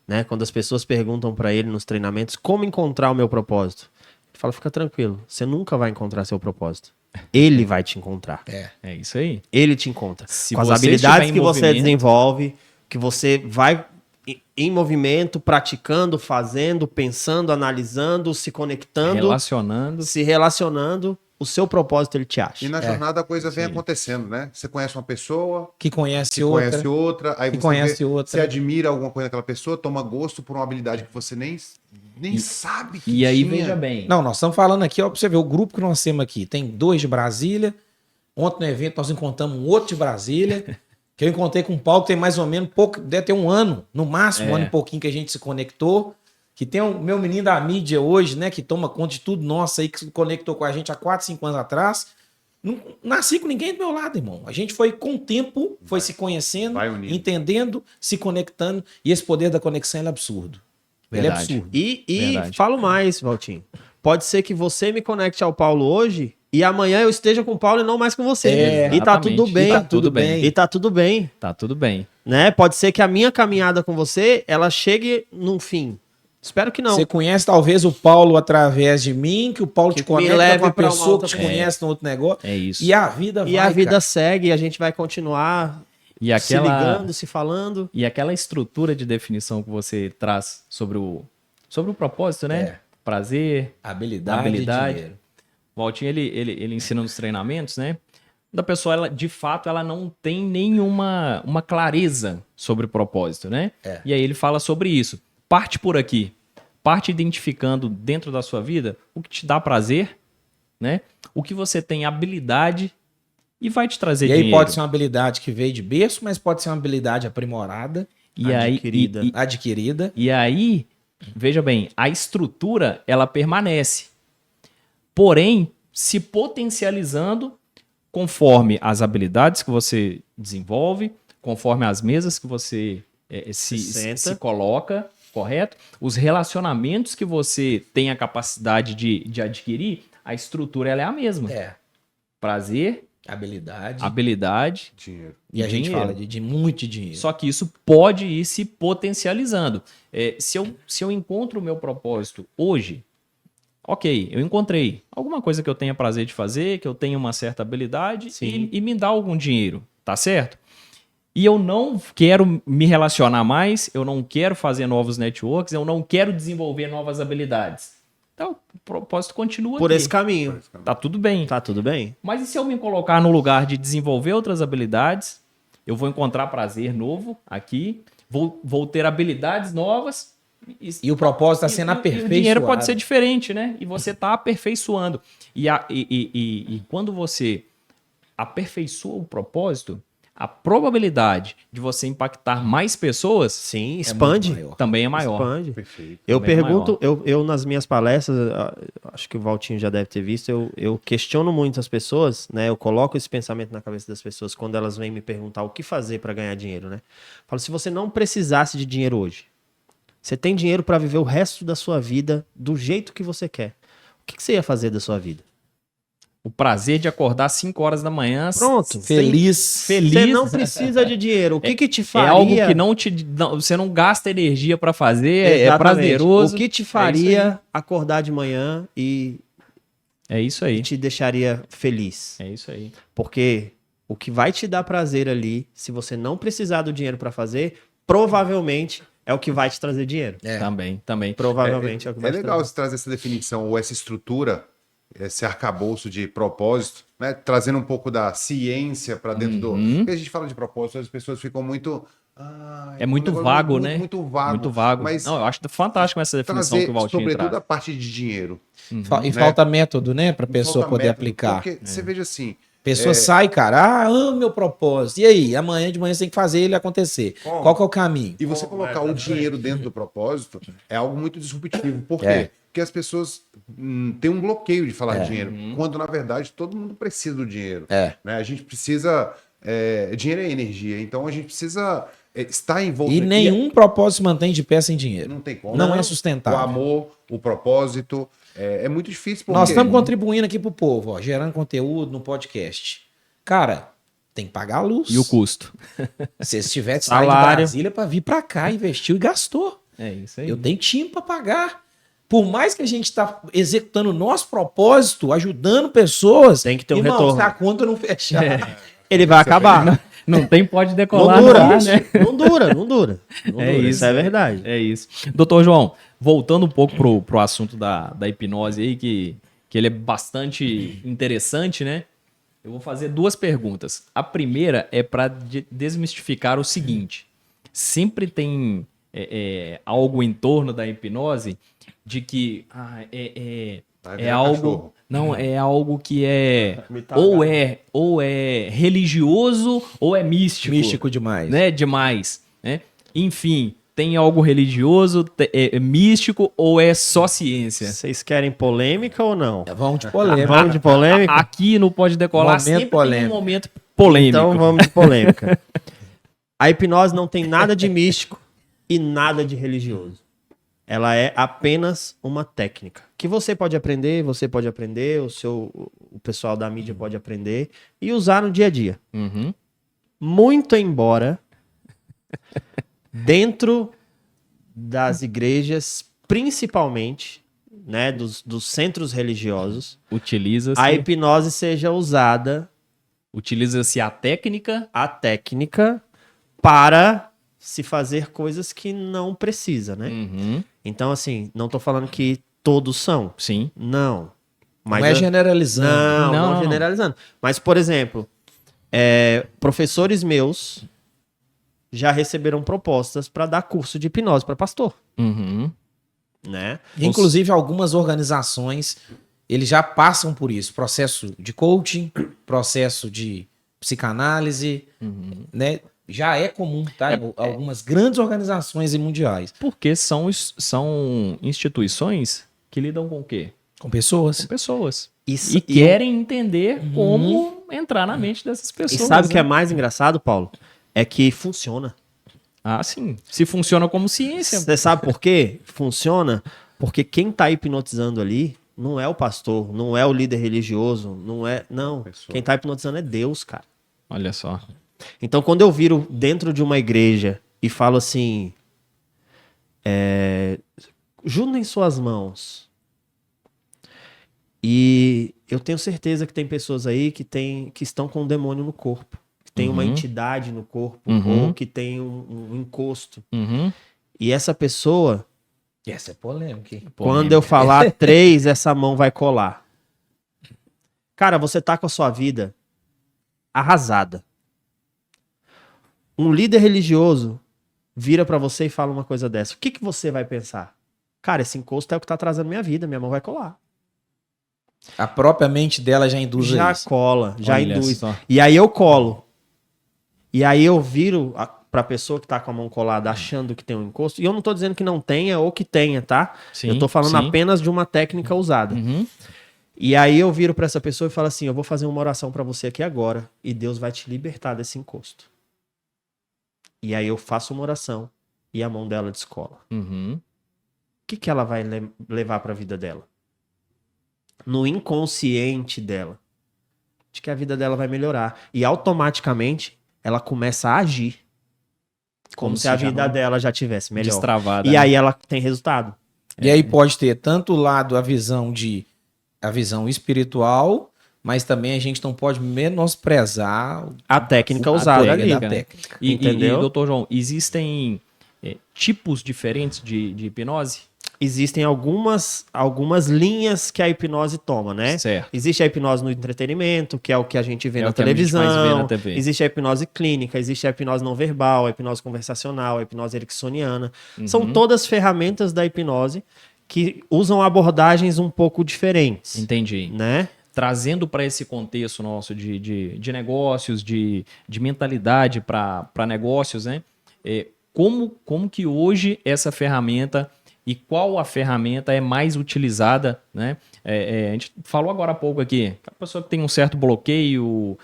né? Quando as pessoas perguntam para ele nos treinamentos como encontrar o meu propósito, ele fala, fica tranquilo, você nunca vai encontrar seu propósito. Ele vai te encontrar. É isso aí. Ele te encontra. Se com as você habilidades estiver em que você movimento, desenvolve, que você vai em movimento, praticando, fazendo, pensando, analisando, se conectando, relacionando, se relacionando, o seu propósito ele te acha. E na jornada a coisa vem Sim. acontecendo, né? Você conhece uma pessoa, Que conhece você outra. conhece outra, aí Que você conhece vê, outra. você admira alguma coisa daquela pessoa, toma gosto por uma habilidade que você nem sabe que E aí, tinha. veja bem. Não, nós estamos falando aqui, ó, pra você ver, o grupo que nós temos aqui, tem 2 de Brasília. Ontem no evento nós encontramos um outro de Brasília, que eu encontrei com o Paulo, que tem mais ou menos pouco, deve ter um ano, no máximo, um ano e pouquinho que a gente se conectou. Que tem o meu menino da mídia hoje, né, que toma conta de tudo nosso aí, que se conectou com a gente há 4, 5 anos atrás. Não nasci com ninguém do meu lado, irmão. A gente foi, com o tempo, foi se conhecendo, vai unindo. entendendo, se conectando, e esse poder da conexão ele é absurdo. Ele é Verdade. absurdo. E Verdade. falo mais, Valtinho. Pode ser que você me conecte ao Paulo hoje e amanhã eu esteja com o Paulo e não mais com você. É, e tá exatamente. tudo bem. E tá tudo bem. E tá tudo bem, Tá tudo bem. né? Pode ser que a minha caminhada com você, ela chegue num fim. Espero que não. Você conhece talvez o Paulo através de mim, que o Paulo Que te conecta me leve com uma pra uma pessoa outra que te pessoa. conhece no outro negócio. É isso. E a vida E vai, a vida cara. segue e a gente vai continuar E se aquela, ligando, se falando. e aquela estrutura de definição que você traz sobre o propósito, né? É. Prazer, Habilidade, habilidade. e dinheiro. O Valtinho, ele ensina nos treinamentos, né? Da pessoa, ela, de fato, ela não tem nenhuma uma clareza sobre o propósito, né? É. E aí ele fala sobre isso. Parte por aqui. Parte identificando dentro da sua vida o que te dá prazer, né? O que você tem habilidade e vai te trazer E aí dinheiro. pode ser uma habilidade que veio de berço, mas pode ser uma habilidade aprimorada, E aí, adquirida. adquirida. E aí, veja bem, a estrutura ela permanece, porém se potencializando conforme as habilidades que você desenvolve, conforme as mesas que você se coloca, correto? Os relacionamentos que você tem a capacidade de adquirir, a estrutura ela é a mesma. É. Prazer, Habilidade. habilidade. Dinheiro. E a gente dinheiro. fala de muito dinheiro. Só que isso pode ir se potencializando. Se eu encontro o meu propósito hoje, ok, eu encontrei alguma coisa que eu tenha prazer de fazer, que eu tenha uma certa habilidade e me dá algum dinheiro, tá certo? E eu não quero me relacionar mais, eu não quero fazer novos networks, eu não quero desenvolver novas habilidades. Então, o propósito continua Por aqui. esse caminho. Tá tudo bem. Tá tudo bem? Mas e se eu me colocar no lugar de desenvolver outras habilidades, eu vou encontrar prazer novo aqui, vou ter habilidades novas. E o propósito está sendo E o aperfeiçoado. dinheiro pode ser diferente, né? E você está aperfeiçoando. E quando você aperfeiçoa o propósito, a probabilidade de você impactar mais pessoas Sim, expande. muito maior. também é maior. Expande. Perfeito. Eu Também é pergunto, eu nas minhas palestras, acho que o Valtinho já deve ter visto, eu questiono muito as pessoas, né? Eu coloco esse pensamento na cabeça das pessoas quando elas vêm me perguntar o que fazer para ganhar dinheiro, né? Falo, se você não precisasse de dinheiro hoje, você tem dinheiro para viver o resto da sua vida do jeito que você quer, o que você ia fazer da sua vida? O prazer de acordar às 5 horas da manhã. Pronto. Feliz. Feliz. Você não precisa de dinheiro. O que te É faria... algo que você não gasta energia para fazer, é Exatamente. prazeroso. O que te faria acordar de manhã e É isso aí. te deixaria feliz? É isso aí. Porque o que vai te dar prazer ali, se você não precisar do dinheiro para fazer, provavelmente é o que vai te trazer dinheiro. É. Também. Provavelmente é o que vai É te legal trazer. você trazer essa definição ou essa estrutura, esse arcabouço de propósito, né? Trazendo um pouco da ciência para dentro do. Porque a gente fala de propósito, as pessoas ficam muito. É muito um negócio vago, muito, né? Muito vago. Muito vago. Mas Não, eu acho fantástico essa definição trazer, que o Valtinho sobretudo, traz. a parte de dinheiro. E falta método, né? Para a pessoa Falta poder método, aplicar. Porque você veja assim. A pessoa sai, cara, amo meu propósito. E aí, amanhã de manhã você tem que fazer ele acontecer. Como? Qual que é o caminho? E você colocar o dinheiro dentro do propósito é algo muito disruptivo. Por quê? É. Porque as pessoas têm um bloqueio de falar de dinheiro, quando na verdade todo mundo precisa do dinheiro. É. Né? A gente precisa. Dinheiro é energia, então a gente precisa estar envolto. E nenhum propósito se mantém de pé sem dinheiro. Não tem como. Não é O sustentável. amor, o propósito. É muito difícil. Porque... Nós estamos contribuindo aqui pro povo, ó, gerando conteúdo no podcast. Cara, tem que pagar a luz. E o custo. Se você tiver saído de Salário. Brasília para vir para cá, investiu e gastou. É isso aí. Eu tenho time para pagar. Por mais que a gente está executando o nosso propósito, ajudando pessoas, Tem que ter um irmão, retorno. se a conta não fechar. Ele vai acabar. Não tem pode Não decolar, dura, não, isso. né? Não dura. Não dura. É Isso isso. é verdade. É isso. Doutor João, voltando um pouco pro assunto da hipnose aí, que que ele é bastante interessante, né? Eu vou fazer 2 perguntas. A primeira é para desmistificar o seguinte: sempre tem algo em torno da hipnose de que Vai é virar algo, cachorro. não é algo que é Me tá ou é religioso ou é místico, Místico demais. né? Demais, né? Enfim, tem algo religioso, é místico ou é só ciência? Vocês querem polêmica ou não? Vamos de polêmica. Vamos de polêmica? Aqui no Pode Decolar Momento sempre tem polêmico. um momento polêmico. Então vamos de polêmica. A hipnose não tem nada de místico e nada de religioso. Ela é apenas uma técnica que você pode aprender, o pessoal da mídia pode aprender e usar no dia a dia. Uhum. Muito embora dentro das igrejas, principalmente, né, dos centros religiosos, Utiliza-se a hipnose seja usada utiliza-se a técnica. para se fazer coisas que não precisa, né? Uhum. Então, assim, não tô falando que todos são. Sim. Não. Não é generalizando. Não generalizando. Mas, por exemplo, professores meus já receberam propostas para dar curso de hipnose para pastor, Uhum. né? Inclusive, algumas organizações, eles já passam por isso. Processo de coaching, processo de psicanálise, né? Já é comum, tá? Em algumas grandes organizações e mundiais. Porque são instituições que lidam com o quê? Com pessoas. Com pessoas. E Querem entender como entrar na mente dessas E pessoas. sabe o que é né? mais engraçado, Paulo? É que funciona. Ah, sim. Se funciona como ciência. Você sabe por quê? Funciona porque quem tá hipnotizando ali não é o pastor, não é o líder religioso, não é... Não, Pessoa. quem tá hipnotizando é Deus, cara. Olha só. Então, quando eu viro dentro de uma igreja e falo assim... juntem suas mãos. E eu tenho certeza que tem pessoas aí que estão com um demônio no corpo. Que tem uma entidade no corpo, ou que tem um encosto. Uhum. E essa pessoa... Essa é polêmica, hein? Quando eu falar 3, essa mão vai colar. Cara, você tá com a sua vida arrasada. Um líder religioso vira pra você e fala uma coisa dessa. O que você vai pensar? Cara, esse encosto é o que tá atrasando minha vida, minha mão vai colar. A própria mente dela já induz Já isso. cola, já Olha induz. só. E aí eu colo. E aí eu viro pra pessoa que tá com a mão colada achando que tem um encosto. E eu não tô dizendo que não tenha ou que tenha, tá? Sim, Eu tô falando sim. apenas de uma técnica usada. Uhum. E aí eu viro pra essa pessoa e falo assim, eu vou fazer uma oração pra você aqui agora e Deus vai te libertar desse encosto. E aí eu faço uma oração e a mão dela descola. Uhum. O que ela vai levar pra vida dela? No inconsciente dela. De que a vida dela vai melhorar. E automaticamente ela começa a agir. Como se a já vida não- dela já tivesse melhor. Destravada. E né? aí ela tem resultado. E aí pode ter tanto o lado, a visão espiritual, mas também a gente não pode menosprezar A técnica a usada técnica ali. da técnica. Entendeu? Doutor João, existem tipos diferentes de hipnose? Existem algumas linhas que a hipnose toma, né? Certo. Existe a hipnose no entretenimento, que é o que a gente vê É na o que a gente mais televisão. vê na TV. Existe a hipnose clínica, existe a hipnose não verbal, a hipnose conversacional, a hipnose ericksoniana. São todas ferramentas da hipnose que usam abordagens um pouco diferentes, Entendi. né? Trazendo para esse contexto nosso de negócios, de mentalidade para negócios, né? Como que hoje essa ferramenta e qual a ferramenta é mais utilizada, né? A gente falou agora há pouco aqui, a pessoa que tem um certo bloqueio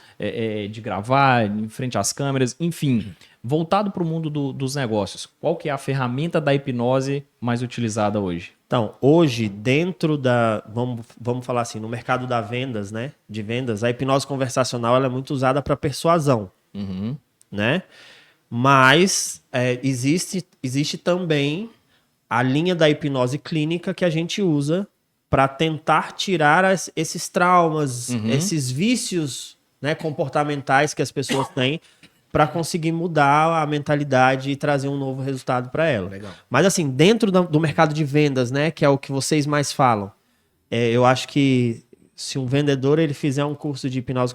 de gravar em frente às câmeras, enfim, voltado para o mundo dos negócios, qual que é a ferramenta da hipnose mais utilizada hoje? Então, hoje, dentro da... Vamos falar assim, no mercado da vendas, né? De vendas, a hipnose conversacional ela é muito usada para persuasão, Uhum. né? Mas existe também a linha da hipnose clínica que a gente usa para tentar tirar esses traumas, esses vícios, né, comportamentais que as pessoas têm para conseguir mudar a mentalidade e trazer um novo resultado para ela. Legal. Mas assim, dentro do mercado de vendas, né, que é o que vocês mais falam, eu acho que se um vendedor ele fizer um curso de hipnose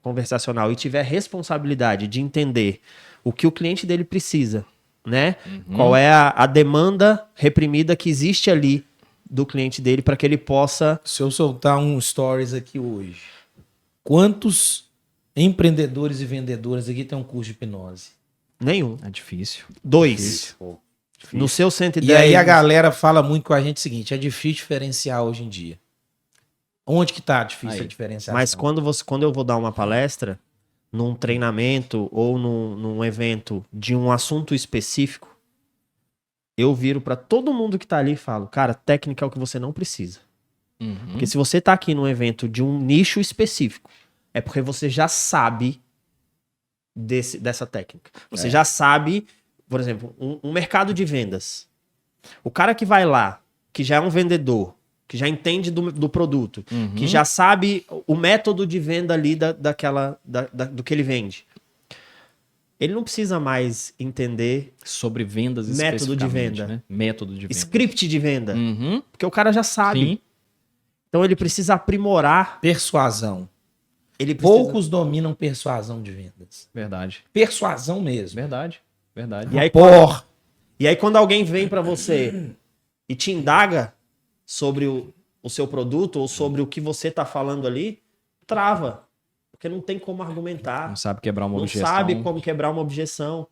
conversacional e tiver responsabilidade de entender o que o cliente dele precisa, né? Qual é a demanda reprimida que existe ali do cliente dele para que ele possa... Se eu soltar um stories aqui hoje, quantos empreendedores e vendedoras aqui tem um curso de hipnose? Nenhum. É difícil. 2. Pô, No seu 110... E aí a galera fala muito com a gente o seguinte, é difícil diferenciar hoje em dia. Onde que tá difícil Aí. a diferenciação? Mas quando eu vou dar uma palestra, num treinamento ou num evento de um assunto específico, eu viro para todo mundo que tá ali e falo, cara, técnica é o que você não precisa. Porque se você tá aqui num evento de um nicho específico, é porque você já sabe dessa técnica. Você já sabe, por exemplo, um mercado de vendas. O cara que vai lá, que já é um vendedor, que já entende do produto, que já sabe o método de venda ali do que ele vende. Ele não precisa mais entender Sobre vendas método de especificamente, venda. né? Método de venda. script de venda, Uhum. porque o cara já sabe. Sim. Então ele precisa aprimorar. Persuasão. Ele precisa... Poucos dominam persuasão de vendas. Verdade. Persuasão mesmo. Verdade. Verdade. E aí, Por. E aí quando alguém vem para você e te indaga sobre o seu produto ou sobre o que você tá falando ali, trava. Porque não tem como argumentar. Não sabe quebrar uma Não objeção. sabe como quebrar uma objeção.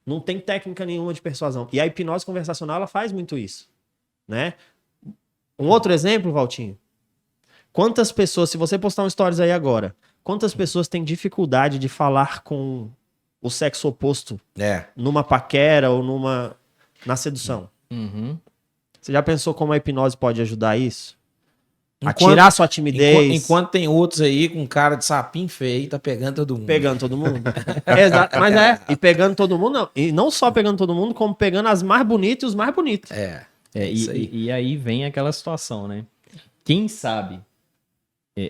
Não tem técnica nenhuma de persuasão. E a hipnose conversacional, ela faz muito isso, né? Um outro exemplo, Valtinho. Quantas pessoas, se você postar um stories aí agora, quantas pessoas têm dificuldade de falar com o sexo oposto É. numa paquera ou na sedução? Uhum. Você já pensou como a hipnose pode ajudar isso? A Enquanto- tirar sua timidez, Enquanto tem outros aí com cara de sapinho feio, tá pegando todo mundo. pegando todo mundo. Exato, mas e pegando todo mundo, não. E não só pegando todo mundo, como pegando as mais bonitas e os mais bonitos. É. E, Isso aí. e aí vem aquela situação, né? Quem sabe,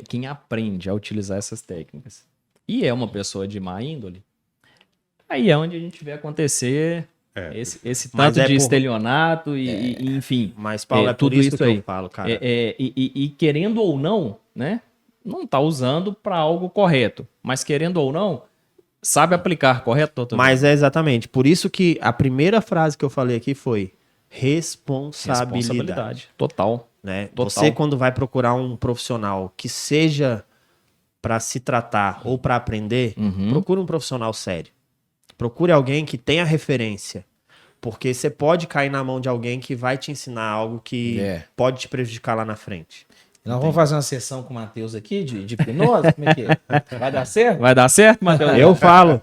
quem aprende a utilizar essas técnicas e é uma pessoa de má índole, aí é onde a gente vê acontecer esse Mas tanto de por- estelionato e enfim. Mas, Paulo, é por tudo isso isso que aí. eu falo, cara. E querendo ou não, né? Não tá usando para algo correto, mas querendo ou não, sabe aplicar, correto, doutor? Mas é exatamente. Por isso que a primeira frase que eu falei aqui foi responsabilidade. Total. Né? Total. Você, quando vai procurar um profissional que seja para se tratar ou para aprender, procure um profissional sério. Procure alguém que tenha referência. Porque você pode cair na mão de alguém que vai te ensinar algo que pode te prejudicar lá na frente. Nós vamos fazer uma sessão com o Matheus aqui de hipnose? Como é que é? Vai dar certo? Vai dar certo, Matheus? Eu falo.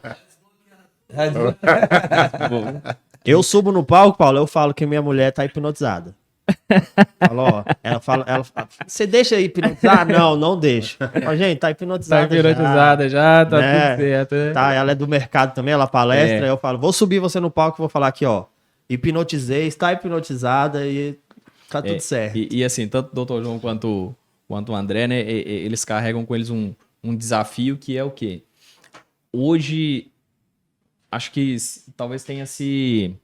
Eu subo no palco, Paulo, eu falo que minha mulher tá hipnotizada. Falo, ó, ela fala, você deixa hipnotizar? Não, não deixo. Ó, gente, tá Tá hipnotizada hipnotizada já, tá Né? tudo certo. Né? Tá, ela é do mercado também, ela palestra, eu falo, vou subir você no palco e vou falar aqui, ó, hipnotizei, está hipnotizada e tá tudo certo. E assim, tanto o Dr. João quanto o André, né, eles carregam com eles um desafio que é o quê? Hoje, acho que talvez tenha se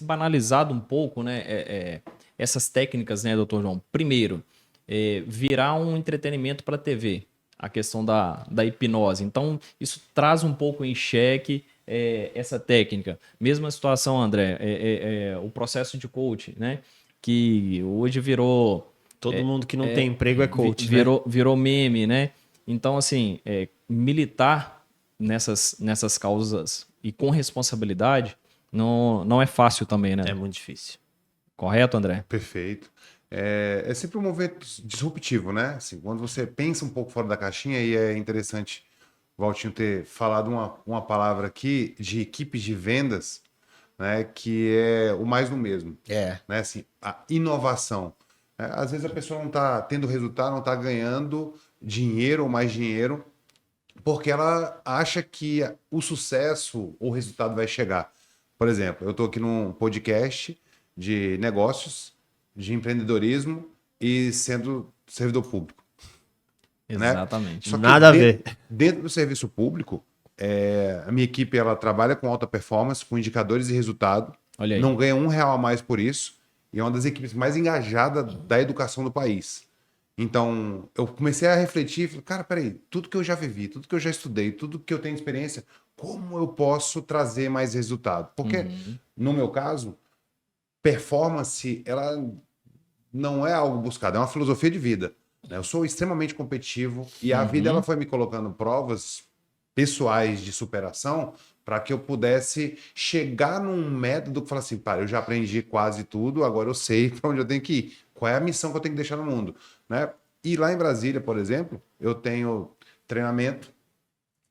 banalizado um pouco, né, essas técnicas, né, Dr. João? Primeiro, virar um entretenimento para a TV, a questão da hipnose. Então, isso traz um pouco em xeque essa técnica. Mesma situação, André, o processo de coach, né, que hoje virou... Todo mundo que não tem emprego é coach, né? Virou meme, né? Então, assim, militar nessas causas e com responsabilidade não é fácil também, né? É muito difícil. Correto, André? Perfeito. É sempre um movimento disruptivo, né? Assim, quando você pensa um pouco fora da caixinha, e é interessante o Valtinho ter falado uma palavra aqui de equipes de vendas, né? Que é o mais do mesmo. Né? Assim, a inovação. Às vezes a pessoa não está tendo resultado, não está ganhando dinheiro ou mais dinheiro, porque ela acha que o sucesso ou o resultado vai chegar. Por exemplo, eu estou aqui num podcast de negócios, de empreendedorismo e sendo servidor público. Exatamente. Só que Nada a ver. Dentro do serviço público, a minha equipe ela trabalha com alta performance, com indicadores de resultado, Olha aí. não ganha R$1 a mais por isso, e é uma das equipes mais engajadas da educação do país. Então, eu comecei a refletir, falei, cara, peraí, tudo que eu já vivi, tudo que eu já estudei, tudo que eu tenho experiência, como eu posso trazer mais resultado? Porque, no meu caso, performance, ela não é algo buscado, é uma filosofia de vida, né? Eu sou extremamente competitivo e a vida ela foi me colocando provas pessoais de superação para que eu pudesse chegar num método que fala assim, eu já aprendi quase tudo, agora eu sei para onde eu tenho que ir. Qual é a missão que eu tenho que deixar no mundo, né? E lá em Brasília, por exemplo, eu tenho treinamento,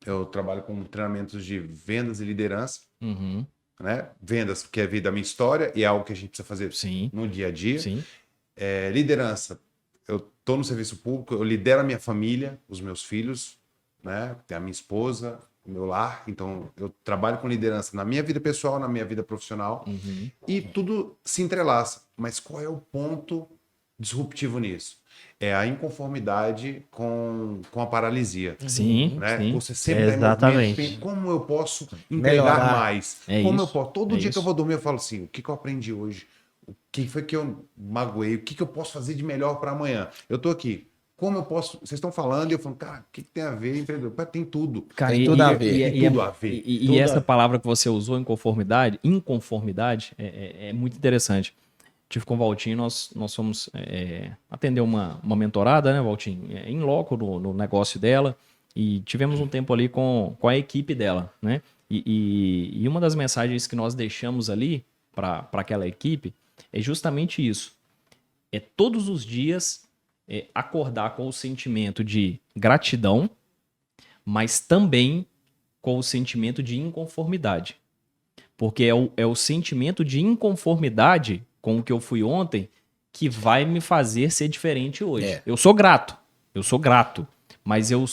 eu trabalho com treinamentos de vendas e liderança, né? Vendas, que é vida da minha história e é algo que a gente precisa fazer no dia a dia. Sim. Liderança, eu estou no serviço público, eu lidero a minha família, os meus filhos, né? Tem a minha esposa, o meu lar, então eu trabalho com liderança na minha vida pessoal, na minha vida profissional, e tudo se entrelaça. Mas qual é o ponto disruptivo nisso? É a inconformidade com a paralisia. Sim, Né? sim. Você sempre Exatamente. tá em movimento, como eu posso entregar Melhorar. mais? É Como isso, eu posso? Todo é dia que eu isso. vou dormir, eu falo assim: o que eu aprendi hoje? O que foi que eu magoei? O que eu posso fazer de melhor para amanhã? Eu tô aqui. Como eu posso. Vocês estão falando e eu falo, cara, o que tem a ver, empreendedor? Tem tudo. Cara, Tem tudo a ver. Tem tudo a ver. E essa palavra que você usou, inconformidade, é muito interessante. Tive com o Valtinho, nós fomos atender uma mentorada, né, Valtinho? Em loco no negócio dela. E tivemos um tempo ali com a equipe dela, né? E uma das mensagens que nós deixamos ali para aquela equipe é justamente isso. É todos os dias acordar com o sentimento de gratidão, mas também com o sentimento de inconformidade. Porque é o sentimento de inconformidade com o que eu fui ontem que vai me fazer ser diferente hoje. É. Eu sou grato, mas eu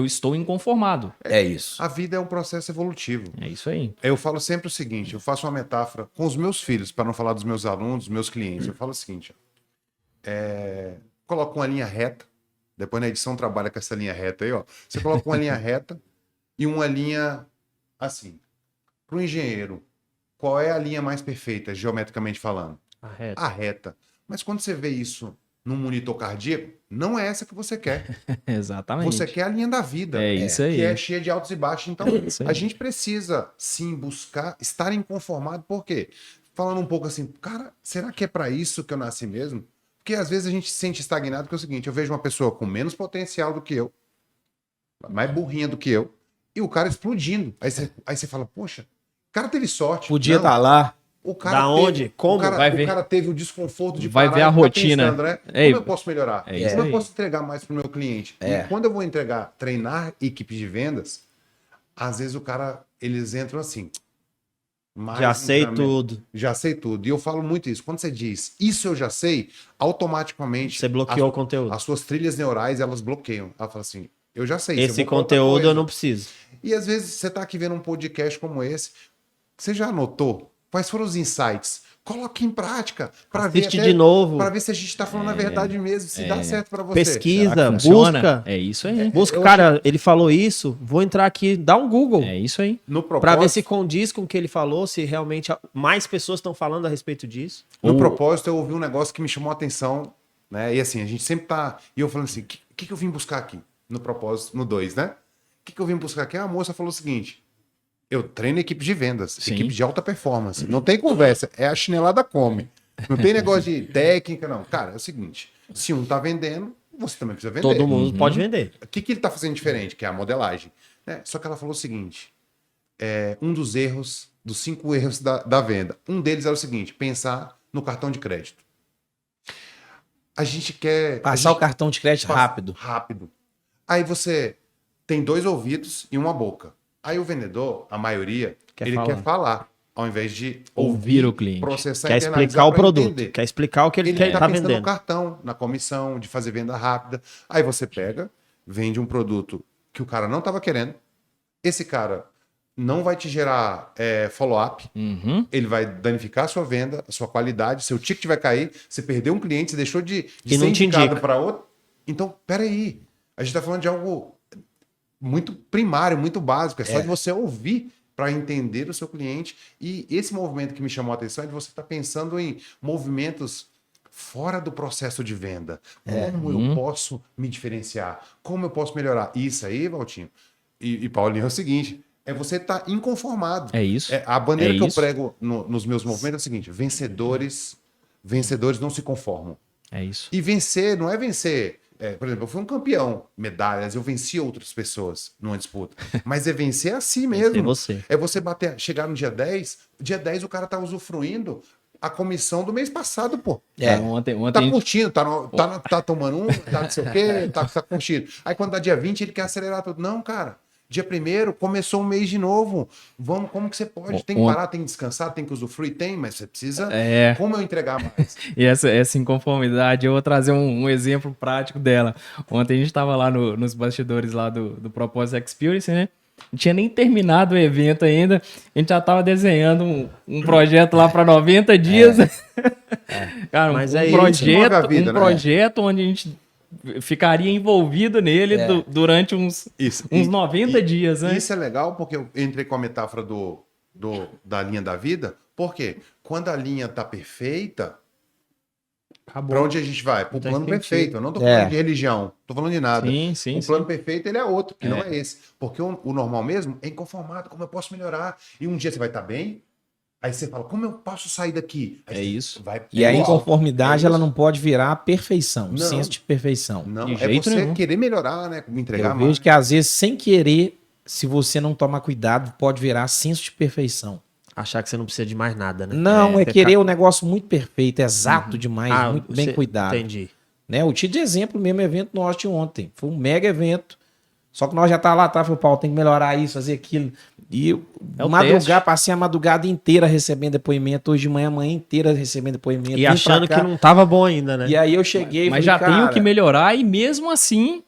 estou inconformado. É isso. A vida é um processo evolutivo. É isso aí. Eu falo sempre o seguinte: eu faço uma metáfora com os meus filhos, para não falar dos meus alunos, dos meus clientes. Eu falo o seguinte: coloca uma linha reta, depois na edição trabalha com essa linha reta aí, ó. Você coloca uma linha reta e uma linha assim. Para o engenheiro, qual é a linha mais perfeita, geometricamente falando? A reta. Mas quando você vê isso num monitor cardíaco, não é essa que você quer. Exatamente. Você quer a linha da vida. É isso aí. Que é cheia de altos e baixos. Então, isso aí. a gente precisa, sim, buscar estar inconformado. Por quê? Falando um pouco assim, cara, será que é para isso que eu nasci mesmo? Porque às vezes a gente se sente estagnado, que é o seguinte: eu vejo uma pessoa com menos potencial do que eu, mais burrinha do que eu, e o cara explodindo. Aí você fala, poxa, o cara teve sorte. Podia Não, estar lá. o cara Da onde? Como? O cara, Vai ver. o cara teve o desconforto de Vai parar ver e a ficar rotina. pensando, né? É, Como eu posso melhorar? é isso Como eu aí. posso entregar mais para o meu cliente? É. E quando eu vou treinar equipes de vendas, às vezes eles entram assim. mais Já sei treinamento. tudo. Já sei tudo. E eu falo muito isso. Quando você diz, isso eu já sei, automaticamente Você bloqueou o conteúdo. as suas trilhas neurais, elas bloqueiam. Ela fala assim, eu já sei. Esse eu vou pra outra conteúdo eu coisa. não preciso. E às vezes você está aqui vendo um podcast como esse, você já anotou quais foram os insights? Coloque em prática para ver Assiste de novo. para ver se a gente está falando a verdade mesmo, se dá certo para você. Pesquisa, Será que funciona? busca. É isso aí. Busca, eu cara, ele falou isso, vou entrar aqui, dá um Google. É isso aí. No Pra ver propósito, se condiz com o que ele falou, se realmente mais pessoas estão falando a respeito disso. no propósito eu ouvi um negócio que me chamou a atenção, né? E assim, a gente sempre tá, e eu falando assim, o que eu vim buscar aqui? No propósito, no 2, né? O que eu vim buscar aqui? A moça falou o seguinte: eu treino equipe de vendas, Sim. equipe de alta performance. Não tem conversa, é a chinelada come. Não tem negócio de técnica, não. Cara, é o seguinte, se um tá vendendo, você também precisa vender. Todo mundo pode vender. O que ele tá fazendo diferente? Que é a modelagem. Né? Só que ela falou o seguinte, um dos erros, dos 5 erros da venda, um deles era o seguinte, pensar no cartão de crédito. A gente quer... Passar o cartão de crédito rápido. Rápido. Aí você tem 2 ouvidos e uma boca. Aí o vendedor, a maioria, ele falar. quer falar, ao invés de Ouvir o cliente. processar, Quer internalizar explicar o pra produto, entender. quer explicar o que ele Ele tá tá pensando vendendo. no cartão, na comissão, de fazer venda rápida. Aí você pega, vende um produto que o cara não estava querendo. Esse cara não vai te gerar follow-up. Uhum. Ele vai danificar a sua venda, a sua qualidade, seu ticket vai cair. Você perdeu um cliente, você deixou de E ser não te indicado indica. para outro. Então, peraí. A gente está falando de algo muito primário, muito básico. É só de você ouvir para entender o seu cliente. E esse movimento que me chamou a atenção é de você estar pensando em movimentos fora do processo de venda. Como eu posso me diferenciar? Como eu posso melhorar? Isso aí, Valtinho e Paulinho, é o seguinte, é você estar inconformado. É isso. A bandeira que eu isso. prego nos meus movimentos é o seguinte, vencedores não se conformam. É isso. E vencer não é vencer. Por exemplo, eu fui um campeão, medalhas, eu venci outras pessoas numa disputa. Mas é vencer assim mesmo. você. É você chegar no dia 10 o cara tá usufruindo a comissão do mês passado, pô. Cara, ontem Tá curtindo, tá tomando tá não sei o quê, tá curtindo. Aí quando dá dia 20, ele quer acelerar tudo. Não, cara. Dia 1º, começou um mês de novo. Como que você pode? Tem que parar, tem que descansar, tem que usufruir? Tem, mas você precisa... Como eu entregar mais? E essa inconformidade, eu vou trazer um exemplo prático dela. Ontem a gente estava lá nos bastidores lá do Propósito Experience, né? Não tinha nem terminado o evento ainda. A gente já estava desenhando um projeto lá para 90 dias. Cara, Mas um projeto onde a gente ficaria envolvido nele durante uns 90 dias, né? Isso é legal porque eu entrei com a metáfora da linha da vida. Por quê? Quando a linha tá perfeita, para onde a gente vai? Pro plano perfeito. Eu não tô falando de religião, não tô falando de nada. Sim, o plano perfeito, ele é outro, que não é esse. Porque o normal mesmo é inconformado, como eu posso melhorar? E um dia você vai estar bem, aí você fala, como eu posso sair daqui? Aí isso. E a inconformidade, ela não pode virar perfeição, senso de perfeição. Não, de jeito você nenhum. querer melhorar, né? Entregar Eu mais. vejo que às vezes, sem querer, se você não tomar cuidado, pode virar senso de perfeição. Achar que você não precisa de mais nada, né? Não, é você querer um negócio muito perfeito, exato demais, muito bem cuidado. Entendi. Né? Eu te de exemplo, o mesmo evento nosso de ontem. Foi um mega evento. Só que nós já tá lá atrás, falei, Paulo, tem que melhorar isso, fazer aquilo. E passei a madrugada inteira recebendo depoimento. Hoje de manhã, a manhã inteira recebendo depoimento. E achando que não tava bom ainda, né? E aí eu cheguei Mas falei, já tem o que melhorar e mesmo assim...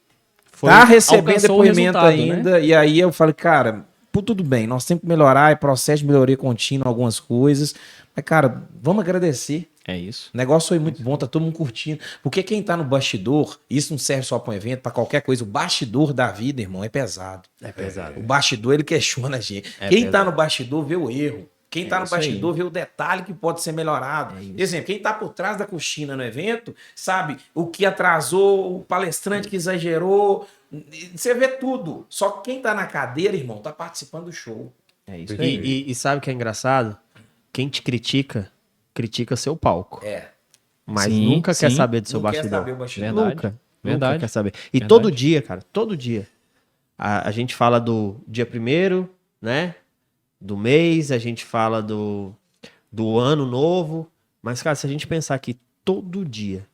Tá recebendo depoimento resultado, ainda. Né? E aí eu falei, cara, tudo bem, nós temos que melhorar, é processo de melhoria contínua, algumas coisas. Mas, cara, vamos agradecer. É isso. O negócio foi muito bom, tá todo mundo curtindo. Porque quem tá no bastidor, isso não serve só para um evento, para qualquer coisa. O bastidor da vida, irmão, é pesado. É pesado. O bastidor, ele questiona a gente. Quem tá no bastidor vê o erro. Quem tá no bastidor vê o detalhe que pode ser melhorado. Exemplo, quem tá por trás da cortina no evento, sabe o que atrasou, o palestrante que exagerou. Você vê tudo. Só que quem tá na cadeira, irmão, tá participando do show. É isso aí. E sabe o que é engraçado? Quem te critica seu palco. Mas nunca quer saber do seu bastidor. Quer saber o bastidor. Nunca. Verdade. Nunca quer saber. E todo dia, cara, todo dia. A gente fala do dia 1º, né? Do mês, a gente fala do ano novo. Mas, cara, se a gente pensar que todo dia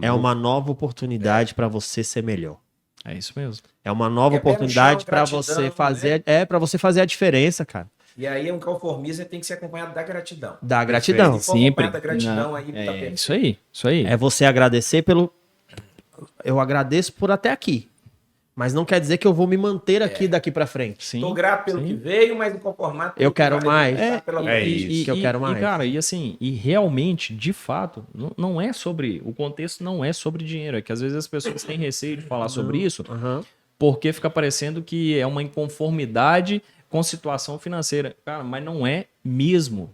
é uma nova oportunidade para você ser melhor. É isso mesmo. É uma nova oportunidade para você fazer, para você fazer a diferença, cara. E aí um conformismo tem que ser acompanhado da gratidão. Da gratidão. Sempre. Da gratidão aí, tá isso aí. É você agradecer pelo... Eu agradeço por até aqui. Mas não quer dizer que eu vou me manter aqui daqui para frente. Sim. Tô grato pelo que veio, mas inconformado. Eu quero mais. Isso que eu quero mais. E, cara, e assim, e realmente, de fato, não é sobre... O contexto não é sobre dinheiro. É que às vezes as pessoas têm receio de falar sobre isso, porque fica parecendo que é uma inconformidade com situação financeira. Cara, mas não é mesmo.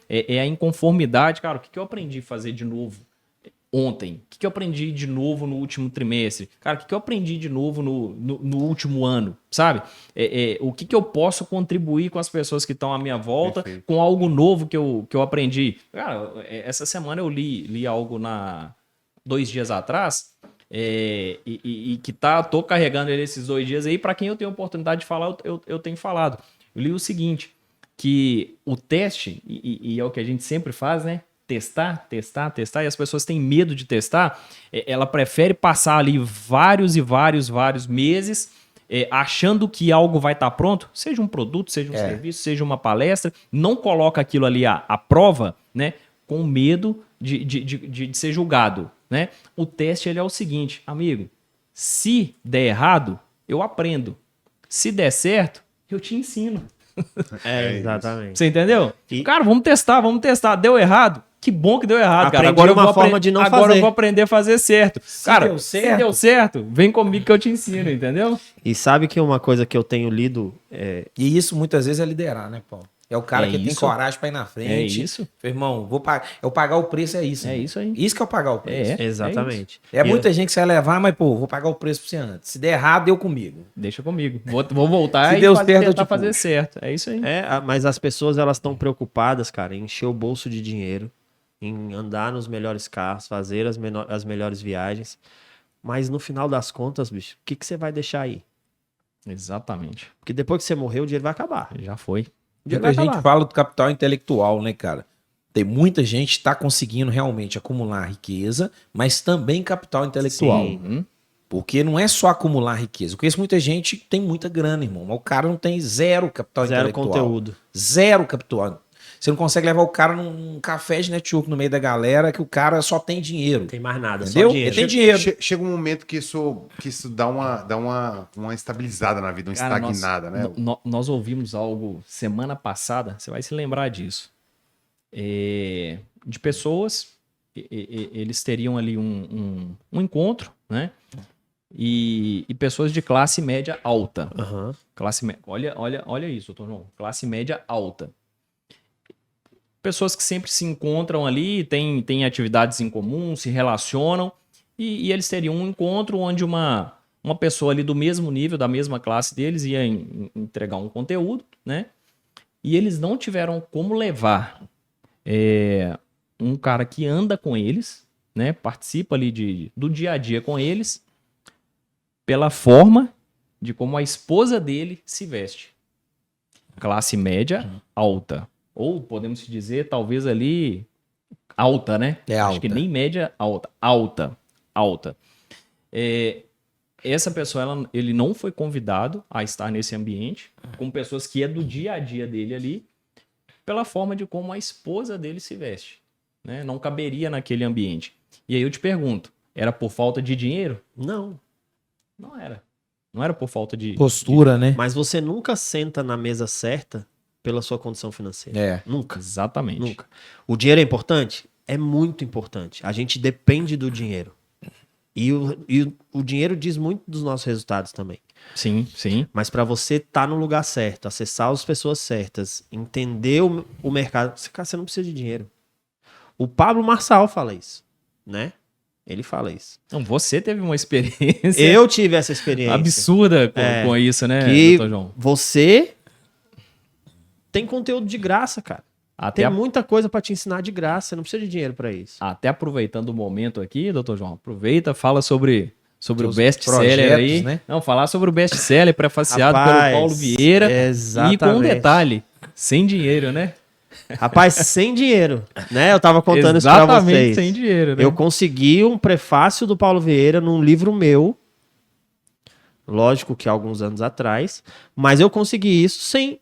É a inconformidade. Cara, o que eu aprendi a fazer de novo ontem? O que eu aprendi de novo no último trimestre? Cara, o que eu aprendi de novo no último ano? Sabe? O que eu posso contribuir com as pessoas que estão à minha volta, com algo novo que eu aprendi? Cara, essa semana eu li algo 2 dias atrás, e que tô carregando ele esses 2 dias aí. Para quem eu tenho oportunidade de falar, eu tenho falado. Eu li o seguinte, que o teste, e é o que a gente sempre faz, né? Testar, e as pessoas têm medo de testar. Ela prefere passar ali vários meses achando que algo vai estar pronto, seja um produto, seja um serviço, seja uma palestra, não coloca aquilo ali à prova, né? Com medo de ser julgado, né? O teste ele é o seguinte, amigo, se der errado, eu aprendo. Se der certo, eu te ensino. Exatamente. Você entendeu? Cara, vamos testar. Deu errado? Que bom que deu errado, cara. Agora eu vou aprender a fazer certo. Cara, se deu certo, vem comigo que eu te ensino, entendeu? E sabe que uma coisa que eu tenho lido... E isso muitas vezes é liderar, né, Paulo? É o cara É que tem isso. coragem pra ir na frente. É isso. Irmão, vou pagar. É o pagar o preço, é isso. É irmão. isso aí. Isso que é o pagar o preço. É. Exatamente. É muita gente que você vai levar, mas, pô, vou pagar o preço pra você antes. Se der errado, deu comigo. Deixa comigo. Vou voltar Se e deu certo, eu tentar te fazer puxo. certo. É isso aí. Mas as pessoas elas estão preocupadas, cara, em encher o bolso de dinheiro, em andar nos melhores carros, fazer as melhores viagens. Mas no final das contas, bicho, o que você vai deixar aí? Exatamente. Porque depois que você morrer, o dinheiro vai acabar. Já foi. O dinheiro vai Muita gente acabar. fala do capital intelectual, né, cara? Tem muita gente que tá conseguindo realmente acumular riqueza, mas também capital intelectual. Sim. Uhum. Porque não é só acumular riqueza. Eu conheço muita gente que tem muita grana, irmão. Mas o cara não tem zero capital Zero intelectual. conteúdo. Zero capital. Você não consegue levar o cara num café de network no meio da galera que o cara só tem dinheiro. Não tem mais nada, Entendeu? só dinheiro. Ele tem dinheiro. Chega um momento que isso dá uma estabilizada na vida, uma Cara, estagnada, né? Nós ouvimos algo semana passada, você vai se lembrar disso. De pessoas, eles teriam ali um encontro, né? E pessoas de classe média alta. Aham. Olha isso, Tom João. Classe média alta. Pessoas que sempre se encontram ali, têm atividades em comum, se relacionam, e eles teriam um encontro onde uma pessoa ali do mesmo nível, da mesma classe deles, ia entregar um conteúdo, né? E eles não tiveram como levar um cara que anda com eles, né? Participa ali do dia a dia com eles, pela forma de como a esposa dele se veste. Classe média alta. Ou podemos dizer, talvez ali, alta, né? É alta. Acho que nem média, alta. Alta. Essa pessoa, ele não foi convidado a estar nesse ambiente, com pessoas que é do dia a dia dele ali, pela forma de como a esposa dele se veste, né? Não caberia naquele ambiente. E aí eu te pergunto, era por falta de dinheiro? Não. Não era. Não era por falta de... Postura, né? Mas você nunca senta na mesa certa pela sua condição financeira. É. Nunca. Exatamente. Nunca. O dinheiro é importante? É muito importante. A gente depende do dinheiro. E o dinheiro diz muito dos nossos resultados também. Sim, sim. Mas para você estar no lugar certo, acessar as pessoas certas, entender o mercado, você não precisa de dinheiro. O Pablo Marçal fala isso, né? Ele fala isso. Então, você teve uma experiência Eu tive essa experiência. absurda com isso, né, Que Dr. João? você tem conteúdo de graça, cara. Até, Tem muita coisa para te ensinar de graça, você não precisa de dinheiro para isso. até aproveitando o momento aqui, Dr. João, aproveita, fala sobre o Seus best-seller projetos, aí. né? Não, falar sobre o best-seller prefaciado pelo Rapaz, Paulo Vieira. exatamente. E com um detalhe, sem dinheiro, né? Rapaz, sem dinheiro, né? Eu tava contando isso pra Exatamente vocês. sem dinheiro, né? Eu consegui um prefácio do Paulo Vieira num livro meu, lógico que há alguns anos atrás, mas eu consegui isso sem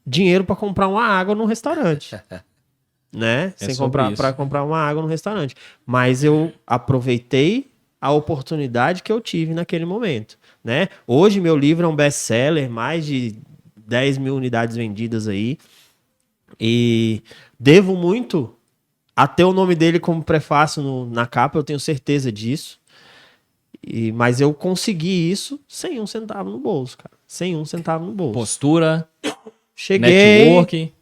dinheiro para comprar uma água num restaurante, né? Sem sobre comprar isso. para comprar uma água num restaurante. Mas eu aproveitei a oportunidade que eu tive naquele momento, né? Hoje meu livro é um best-seller, mais de 10 mil unidades vendidas aí. E devo muito a ter o nome dele como prefácio na capa, eu tenho certeza disso. Mas eu consegui isso sem um centavo no bolso, cara. Sem um centavo no bolso. Postura, Cheguei, network.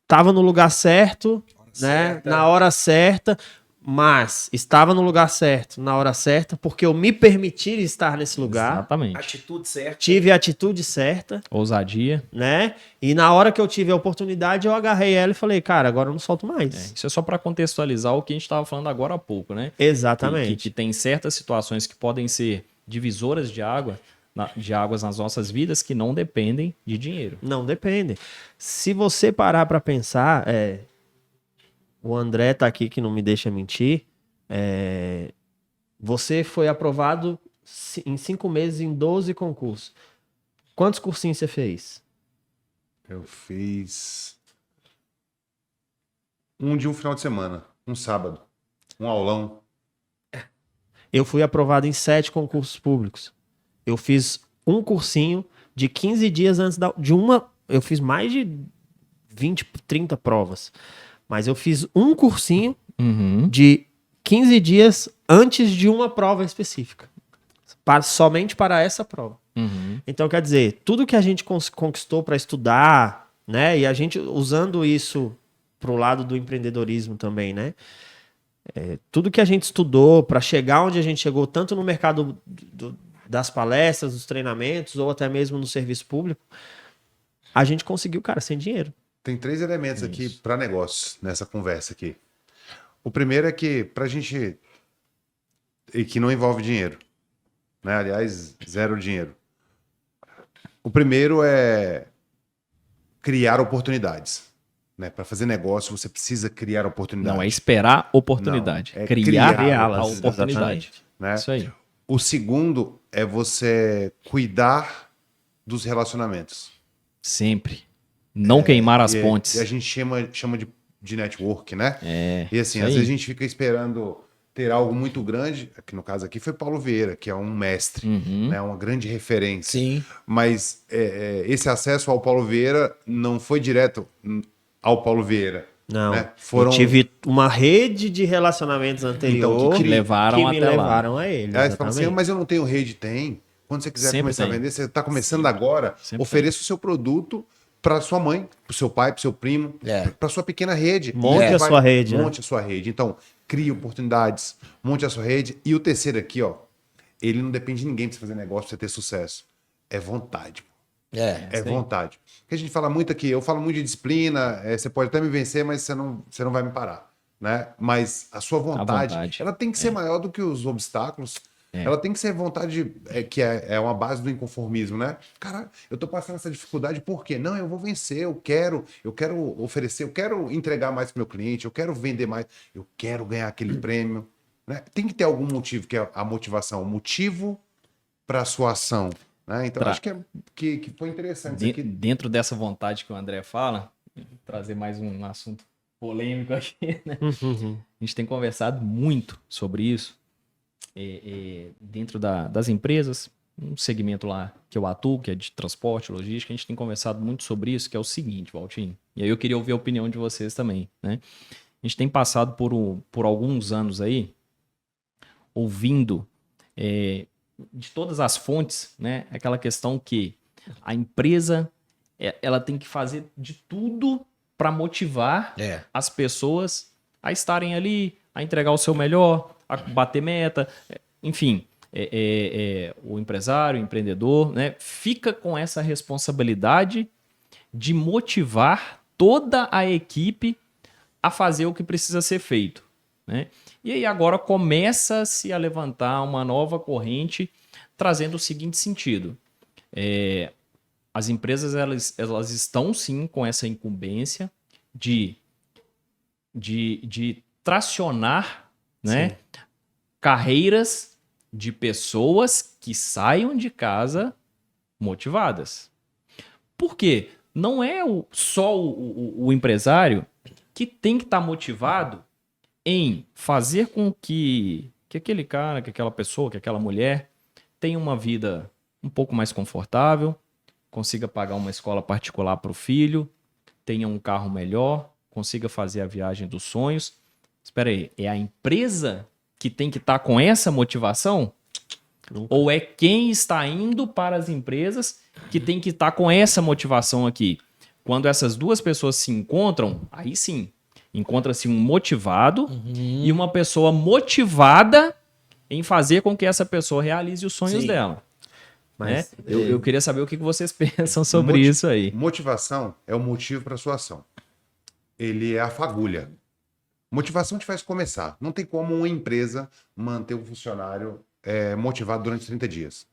tava no lugar certo, né? Na hora certa, mas estava no lugar certo, na hora certa, porque eu me permiti estar nesse lugar. Exatamente. Atitude certa. Tive a atitude certa, Ousadia. né? E na hora que eu tive a oportunidade, eu agarrei ela e falei, cara, agora eu não solto mais. Isso é só para contextualizar o que a gente estava falando agora há pouco, né? Exatamente. Que tem certas situações que podem ser divisoras de águas nas nossas vidas que não dependem de dinheiro. Não depende. Se você parar para pensar, o André tá aqui que não me deixa mentir, você foi aprovado em 5 meses em 12 concursos. Quantos cursinhos você fez? Eu fiz um de um final de semana, um sábado, um aulão. Eu fui aprovado em 7 concursos públicos. Eu fiz um cursinho de 15 dias antes de uma... Eu fiz mais de 20, 30 provas. Mas eu fiz um cursinho Uhum. de 15 dias antes de uma prova específica. Somente para essa prova. Uhum. Então, quer dizer, tudo que a gente conquistou para estudar, né? E a gente usando isso pro lado do empreendedorismo também, né? Tudo que a gente estudou para chegar onde a gente chegou, tanto no mercado das palestras, dos treinamentos, ou até mesmo no serviço público, a gente conseguiu, cara, sem dinheiro. Tem 3 elementos aqui para negócios nessa conversa aqui. O primeiro é que pra gente e que não envolve dinheiro, né? Aliás, 0 dinheiro. O primeiro é criar oportunidades, né? Para fazer negócio você precisa criar oportunidades. Não é esperar oportunidade, Não, é criar criá-las, a oportunidade. né? Isso aí. O segundo é você cuidar dos relacionamentos. Sempre. Não queimar as pontes. E a gente chama de network, né? E assim, isso às aí. vezes a gente fica esperando ter algo muito grande, que no caso aqui foi Paulo Vieira, que é um mestre, né? Uma grande referência. Sim. Mas esse acesso ao Paulo Vieira não foi direto ao Paulo Vieira. Não. Né? Eu tive uma rede de relacionamentos anterior Então, que levaram me até lá. levaram a ele. Aí você fala Exatamente. assim, mas eu não tenho rede. Tem. Quando você quiser Sempre começar tem. a vender, você está começando agora, Sempre ofereça o seu produto para sua mãe, para o seu pai, para o seu primo, para sua pequena rede. Monte E a sua rede, né? Monte a sua rede. Então, crie oportunidades, monte a sua rede. E o terceiro aqui, ó, ele não depende de ninguém para você fazer negócio, para você ter sucesso. É vontade. É vontade. Porque a gente fala muito aqui, eu falo muito de disciplina, você pode até me vencer, mas você não vai me parar. Né? Mas a sua vontade, ela tem que ser maior do que os obstáculos. Ela tem que ser vontade, que é uma base do inconformismo, né? Cara, eu tô passando essa dificuldade, por quê? Não, eu vou vencer, eu quero oferecer, eu quero entregar mais pro meu cliente, eu quero vender mais, eu quero ganhar aquele prêmio. Né? Tem que ter algum motivo, que é a motivação, o motivo para a sua ação. Né? Então, acho que foi interessante isso aqui. Dentro dessa vontade que o André fala, trazer mais um assunto polêmico aqui, né? A gente tem conversado muito sobre isso. Dentro das empresas, um segmento lá que eu atuo, que é de transporte, logística, a gente tem conversado muito sobre isso, que é o seguinte, Valtinho, e aí eu queria ouvir a opinião de vocês também, né? A gente tem passado por alguns anos aí, ouvindo de todas as fontes, né? Aquela questão que a empresa ela tem que fazer de tudo para motivar as pessoas a estarem ali, a entregar o seu melhor, a bater meta, enfim, o empresário, o empreendedor, né, fica com essa responsabilidade de motivar toda a equipe a fazer o que precisa ser feito. Né? E aí agora começa-se a levantar uma nova corrente trazendo o seguinte sentido. As empresas elas estão sim com essa incumbência de tracionar, né, carreiras de pessoas que saiam de casa motivadas. Por quê? Não é só o empresário que tem que estar motivado em fazer com que aquele cara, que aquela pessoa, que aquela mulher tenha uma vida um pouco mais confortável, consiga pagar uma escola particular para o filho, tenha um carro melhor, consiga fazer a viagem dos sonhos. Espera aí, é a empresa que tem que estar com essa motivação? Nunca. Ou é quem está indo para as empresas que tem que estar com essa motivação aqui? Quando essas duas pessoas se encontram, aí sim, encontra-se um motivado e uma pessoa motivada em fazer com que essa pessoa realize os sonhos dela. Mas né? Eu queria saber o que vocês pensam sobre isso aí. Motivação é o motivo para a sua ação. Ele é a fagulha. Motivação te faz começar. Não tem como uma empresa manter um funcionário motivado durante 30 dias.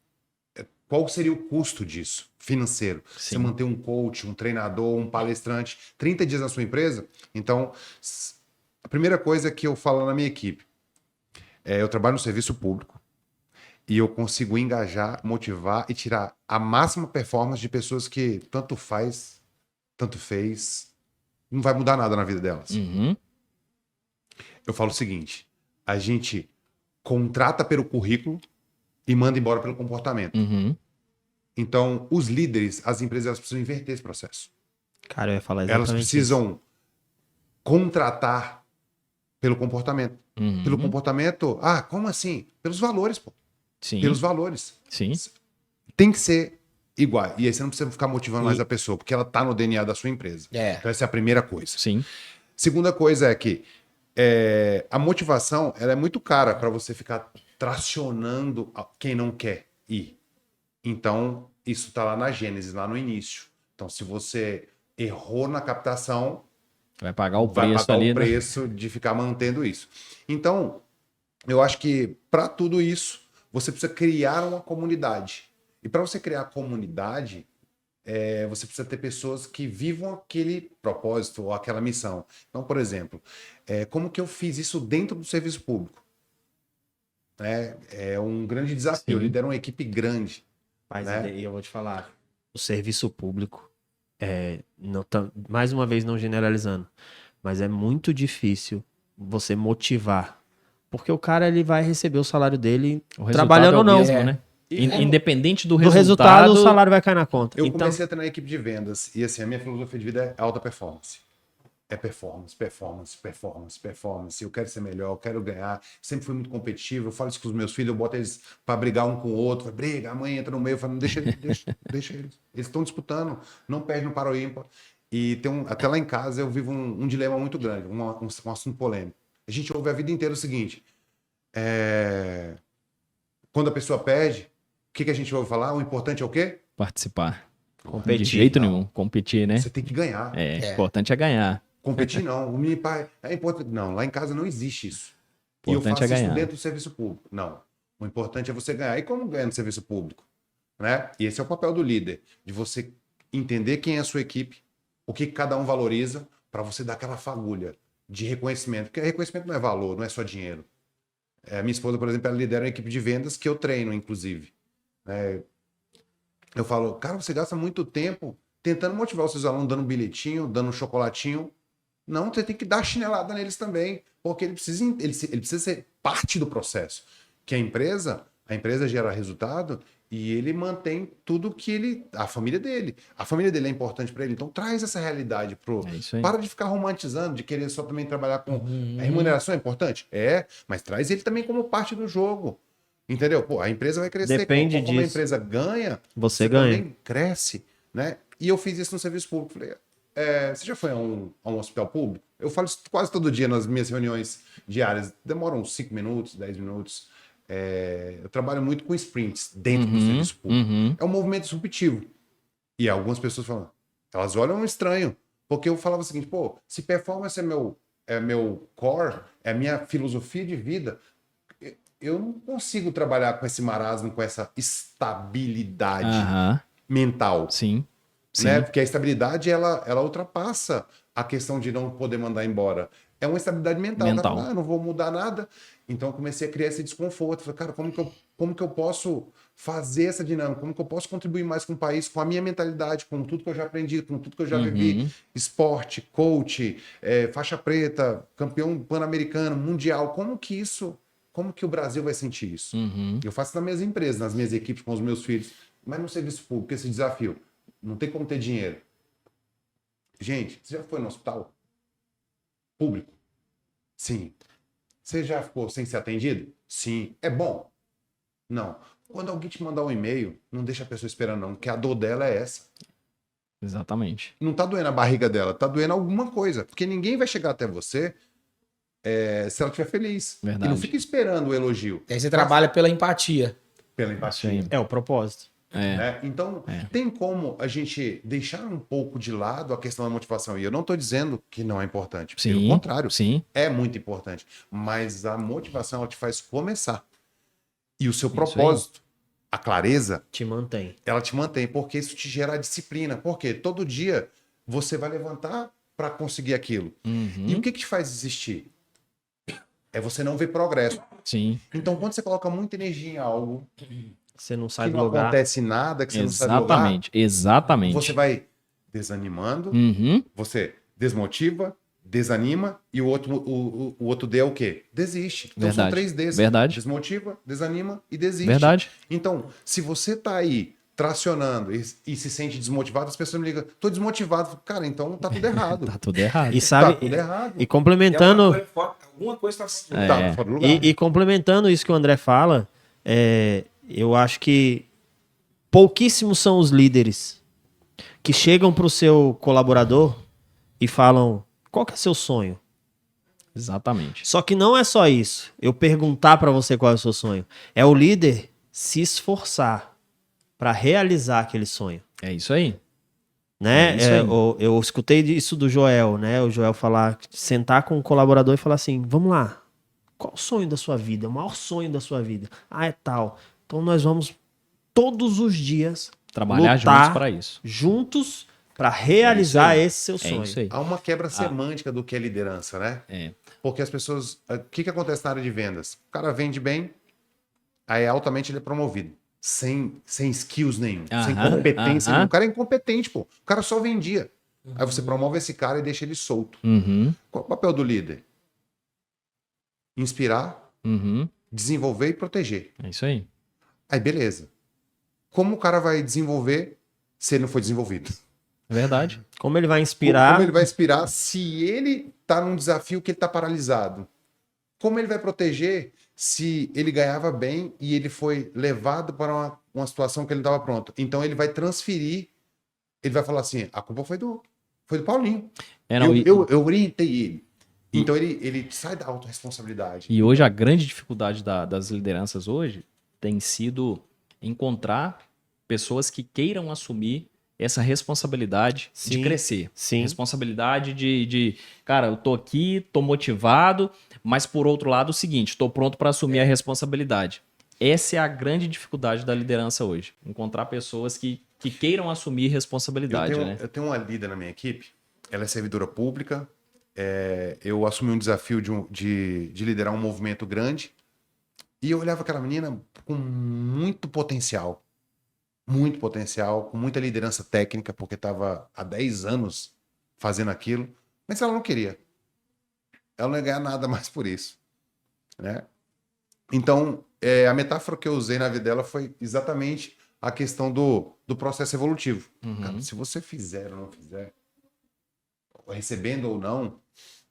Qual seria o custo disso, financeiro? Sim. Você manter um coach, um treinador, um palestrante, 30 dias na sua empresa? Então, a primeira coisa que eu falo na minha equipe, eu trabalho no serviço público e eu consigo engajar, motivar e tirar a máxima performance de pessoas que tanto faz, tanto fez, não vai mudar nada na vida delas. Eu falo o seguinte, a gente contrata pelo currículo e manda embora pelo comportamento. Então, os líderes, as empresas, elas precisam inverter esse processo. Cara, eu ia falar exatamente elas precisam contratar pelo comportamento. Pelo comportamento... como assim? Pelos valores, pô. Sim. Pelos valores. Sim. Tem que ser igual. E aí você não precisa ficar motivando mais a pessoa, porque ela tá no DNA da sua empresa. Então essa é a primeira coisa. Sim. Segunda coisa é que a motivação ela é muito cara para você ficar tracionando quem não quer ir. Então, isso tá lá na Gênesis, lá no início. Então, se você errou na captação, Vai pagar o vai preço pagar ali, o né? preço de ficar mantendo isso. Então, eu acho que para tudo isso, você precisa criar uma comunidade. E para você criar comunidade, você precisa ter pessoas que vivam aquele propósito ou aquela missão. Então, por exemplo, como que eu fiz isso dentro do serviço público? É um grande desafio. Sim. Eu lidero uma equipe grande. Mas né? e eu vou te falar, o serviço público, não mais uma vez não generalizando, mas é muito difícil você motivar. Porque o cara ele vai receber o salário dele O resultado trabalhando é o ou não. mesmo, né? E como- Independente do Do resultado, o salário vai cair na conta. Eu Então, comecei a treinar a equipe de vendas e assim, a minha filosofia de vida é alta performance. É performance, performance, performance, performance. Eu quero ser melhor, eu quero ganhar. Sempre fui muito competitivo. Eu falo isso com os meus filhos, eu boto eles para brigar um com o outro. Briga, a mãe entra no meio, eu falo, não, deixa eles, deixa eles. Eles estão disputando, não perde no para o ímpar. E até lá em casa eu vivo um dilema muito grande, um assunto polêmico. A gente ouve a vida inteira o seguinte: quando a pessoa perde, o que a gente ouve falar? O importante é o quê? Participar. competir. De jeito não. nenhum. Competir, né? Você tem que ganhar. O importante é ganhar. Competir não. O meu pai é importante. Não, lá em casa não existe isso. E eu Importante faço é isso ganhar. dentro do serviço público. Não. O importante é você ganhar. E como ganhar no serviço público? Né? E esse é o papel do líder, de você entender quem é a sua equipe, o que cada um valoriza, para você dar aquela fagulha de reconhecimento. Porque reconhecimento não é valor, não é só dinheiro. Minha esposa, por exemplo, ela lidera uma equipe de vendas que eu treino, inclusive. Eu falo, cara, você gasta muito tempo tentando motivar os seus alunos, dando um bilhetinho, dando um chocolatinho. Não, você tem que dar chinelada neles também, porque ele precisa ser parte do processo. Que a empresa gera resultado e ele mantém tudo que a família dele é importante para ele. Então traz essa realidade É isso aí. para de ficar romantizando, de querer só também trabalhar com a remuneração é importante, mas traz ele também como parte do jogo. Entendeu? Pô, a empresa vai crescer. Depende como a disso. empresa ganha, Você ganha. também cresce, né? E eu fiz isso no serviço público. Falei, você já foi a um hospital público? Eu falo isso quase todo dia nas minhas reuniões diárias. Demoram 5 minutos, 10 minutos. Eu trabalho muito com sprints dentro do serviço público. É um movimento disruptivo. E algumas pessoas falam, elas olham estranho. Porque eu falava o seguinte, pô, se performance é meu core, é a minha filosofia de vida, eu não consigo trabalhar com esse marasmo, com essa estabilidade mental. Sim. Né? Porque a estabilidade, ela ultrapassa a questão de não poder mandar embora. É uma estabilidade mental. Cara, eu não vou mudar nada. Então, eu comecei a criar esse desconforto. Falei, cara, como que eu posso fazer essa dinâmica? Como que eu posso contribuir mais com o país, com a minha mentalidade, com tudo que eu já aprendi, com tudo que eu já vivi? Esporte, coach, faixa preta, campeão pan-americano, mundial. Como que o Brasil vai sentir isso? Eu faço nas minhas empresas, nas minhas equipes, com os meus filhos. Mas no serviço público, esse desafio. Não tem como ter dinheiro. Gente, você já foi no hospital público? Sim. Você já ficou sem ser atendido? Sim. É bom? Não. Quando alguém te mandar um e-mail, não deixa a pessoa esperando não, porque a dor dela é essa. Exatamente. Não tá doendo a barriga dela, tá doendo alguma coisa. Porque ninguém vai chegar até você se ela estiver feliz. Verdade. E não fica esperando o elogio. E aí você trabalha pela empatia. Pela empatia. É o propósito. Né? Então, tem como a gente deixar um pouco de lado a questão da motivação. E eu não estou dizendo que não é importante. Pelo contrário, é muito importante. Mas a motivação, ela te faz começar. E o seu propósito, a clareza, Te mantém. ela te mantém. Porque isso te gera disciplina. Porque todo dia você vai levantar para conseguir aquilo. E o que te faz desistir? É você não ver progresso. Sim. Então, quando você coloca muita energia em algo... Você não sai que do não lugar. acontece nada, que você não sabe lugar, Exatamente. você vai desanimando, você desmotiva, desanima, e o outro D é o quê? Desiste. Então são 3 Ds. Verdade. Desmotiva, desanima e desiste. Verdade. Então, se você tá aí tracionando e se sente desmotivado, as pessoas me ligam, tô desmotivado. Cara, então tá tudo errado. Tá tudo errado. E sabe, Tá tudo errado. e complementando, Alguma coisa tá... Tá fora do lugar. e complementando isso que o André fala, eu acho que pouquíssimos são os líderes que chegam para o seu colaborador e falam, qual que é seu sonho? Exatamente. Só que não é só isso. Eu perguntar para você qual é o seu sonho. É o líder se esforçar para realizar aquele sonho. É isso aí. Né? É isso aí. Eu escutei isso do Joel, né? O Joel falar, sentar com o colaborador e falar assim, vamos lá, qual o sonho da sua vida? O maior sonho da sua vida? Ah, é tal. Então nós vamos todos os dias Trabalhar lutar juntos para isso. juntos para realizar aí. esse seu É sonho. isso aí. Há uma quebra semântica do que é liderança, né? É. Porque as pessoas... O que acontece na área de vendas? O cara vende bem, aí altamente ele é promovido. Sem skills nenhum, sem competência nenhuma. O cara é incompetente, pô. O cara só vendia. Aí você promove esse cara e deixa ele solto. Uhum. Qual é o papel do líder? Inspirar, Uhum. desenvolver e proteger. É isso aí. Aí, beleza. Como o cara vai desenvolver se ele não foi desenvolvido? É verdade. Como ele vai inspirar? Como ele vai inspirar se ele tá num desafio que ele tá paralisado? Como ele vai proteger se ele ganhava bem e ele foi levado para uma situação que ele não estava pronto? Então ele vai transferir, ele vai falar assim, a culpa foi do Paulinho. É, não, Eu orientei ele. Então ele sai da autorresponsabilidade. E hoje a grande dificuldade das lideranças hoje tem sido encontrar pessoas que queiram assumir essa responsabilidade de Sim, crescer. sim. Responsabilidade cara, eu tô aqui, tô motivado, mas por outro lado, o seguinte, tô pronto para assumir a responsabilidade. Essa é a grande dificuldade da liderança hoje. Encontrar pessoas que queiram assumir responsabilidade, né? Eu tenho uma líder na minha equipe, ela é servidora pública, eu assumi um desafio de liderar um movimento grande e eu olhava aquela menina com muito potencial, com muita liderança técnica, porque estava há 10 anos fazendo aquilo, mas ela não queria. Ela não ia ganhar nada mais por isso, né? Então, a metáfora que eu usei na vida dela foi exatamente a questão do processo evolutivo. Cara, se você fizer ou não fizer, recebendo ou não,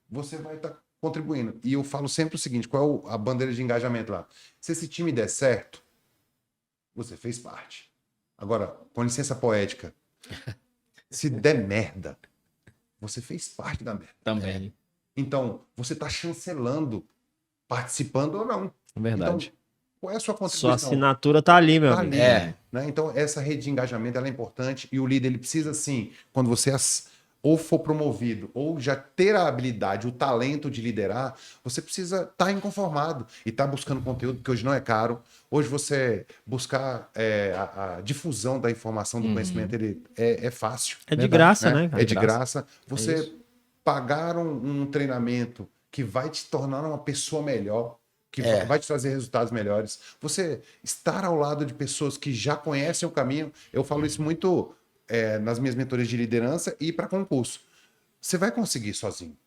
você vai estar contribuindo. E eu falo sempre o seguinte, qual é a bandeira de engajamento lá? Se esse time der certo, você fez parte. Agora, com licença poética, se der merda, você fez parte da merda. Também. Então, você está chancelando, participando ou não. É verdade. Então, qual é a sua contribuição? Sua assinatura tá ali, meu Tá amigo. ali, né? Então, essa rede de engajamento ela é importante e o líder ele precisa, assim, quando você ou for promovido ou já ter a habilidade, o talento de liderar, você precisa estar inconformado e estar buscando conteúdo, porque hoje não é caro. Hoje você buscar a difusão da informação, do conhecimento, ele é fácil. É de graça, né? É de graça. É Você isso. pagar um treinamento que vai te tornar uma pessoa melhor, que vai te trazer resultados melhores. Você estar ao lado de pessoas que já conhecem o caminho. Eu falo isso muito nas minhas mentorias de liderança e para concurso. Você vai conseguir sozinho.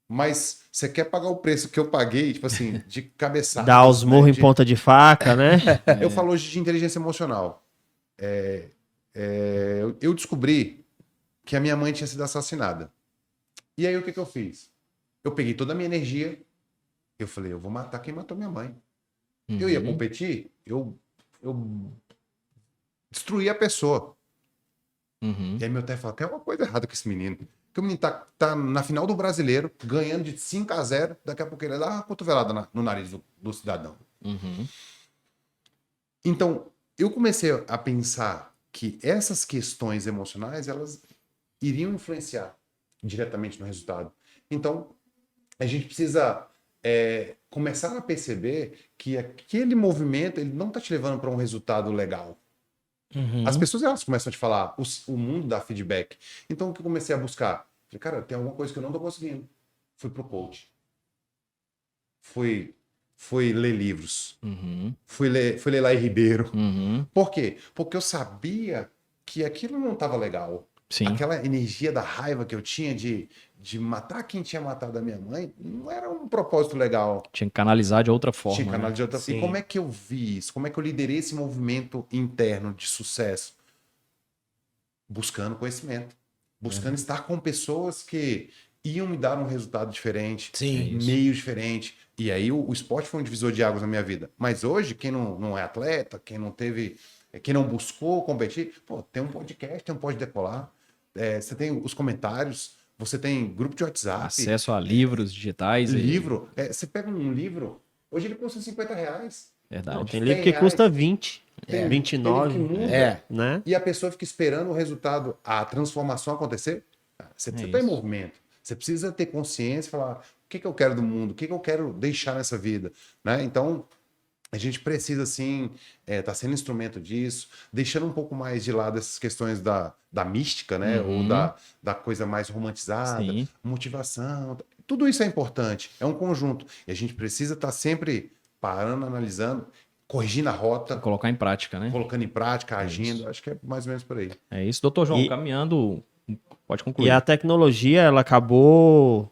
Mas você quer pagar o preço que eu paguei, tipo assim, de cabeçada. Dar os murros em ponta de faca, né? Eu falo hoje de inteligência emocional. Eu descobri que a minha mãe tinha sido assassinada. E aí o que eu fiz? Eu peguei toda a minha energia, eu falei, eu vou matar quem matou minha mãe. Eu ia competir, eu destruí a pessoa. E aí meu técnico falou, tem alguma coisa errada com esse menino. Porque o menino tá na final do Brasileiro, ganhando de 5-0, daqui a pouco ele dá uma cotovelada no nariz do cidadão. Então, eu comecei a pensar que essas questões emocionais, elas iriam influenciar diretamente no resultado. Então, a gente precisa começar a perceber que aquele movimento ele não está te levando para um resultado legal. As pessoas elas começam a te falar, o mundo dá feedback. Então, o que eu comecei a buscar? Falei, cara, tem alguma coisa que eu não estou conseguindo. Fui pro coach. Fui ler livros. Fui ler Lai Ribeiro. Por quê? Porque eu sabia que aquilo não estava legal. Sim. Aquela energia da raiva que eu tinha de matar quem tinha matado a minha mãe não era um propósito legal. Tinha que canalizar de outra forma. Tinha que canalizar de outra Sim. E como é que eu vi isso? Como é que eu liderei esse movimento interno de sucesso? Buscando conhecimento. Buscando estar com pessoas que iam me dar um resultado diferente, Sim. meio diferente, E aí o esporte foi um divisor de águas na minha vida. Mas hoje, quem não é atleta, quem não buscou competir, pô, tem um podcast, tem um Pode Decolar, você tem os comentários, você tem grupo de WhatsApp. Acesso a livros digitais. Livro. Você pega um livro, hoje ele custa R$50. Verdade. Não, tem livro que custa 20, 29, Tem livro que muda, né? E a pessoa fica esperando o resultado, a transformação acontecer. Você precisa estar em movimento. Você precisa ter consciência e falar o que eu quero do mundo, o que eu quero deixar nessa vida. Né? Então, a gente precisa, assim, estar sendo instrumento disso, deixando um pouco mais de lado essas questões da mística, né? Ou da coisa mais romantizada, motivação. Tudo isso é importante, é um conjunto. E a gente precisa estar sempre parando, analisando, corrigindo a rota. Colocar em prática, né? Colocando em prática, agindo. Acho que é mais ou menos por aí. É isso, doutor João, caminhando... Pode concluir. E a tecnologia, ela acabou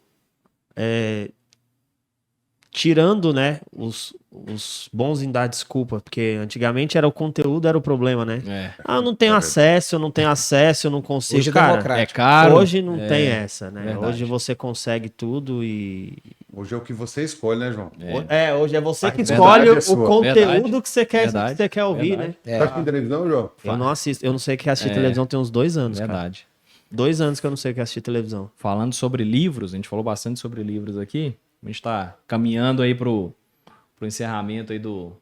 tirando, né, os bons em dar desculpa, porque antigamente era o conteúdo, era o problema, né? Eu não tenho acesso, eu não consigo. Hoje Cara, é caro. Hoje não tem essa, né? Verdade. Hoje você consegue tudo e... Hoje é o que você escolhe, né, João? hoje é você que Verdade escolhe é o sua. conteúdo que você quer, Verdade. que você quer ouvir, Verdade. né? Tá assistindo televisão, João? Eu não assisto, eu não sei o que é assistir televisão tem uns 2 anos, cara. Verdade. 2 anos que eu não sei o que é assistir televisão. Falando sobre livros, a gente falou bastante sobre livros aqui. A gente está caminhando aí pro encerramento aí do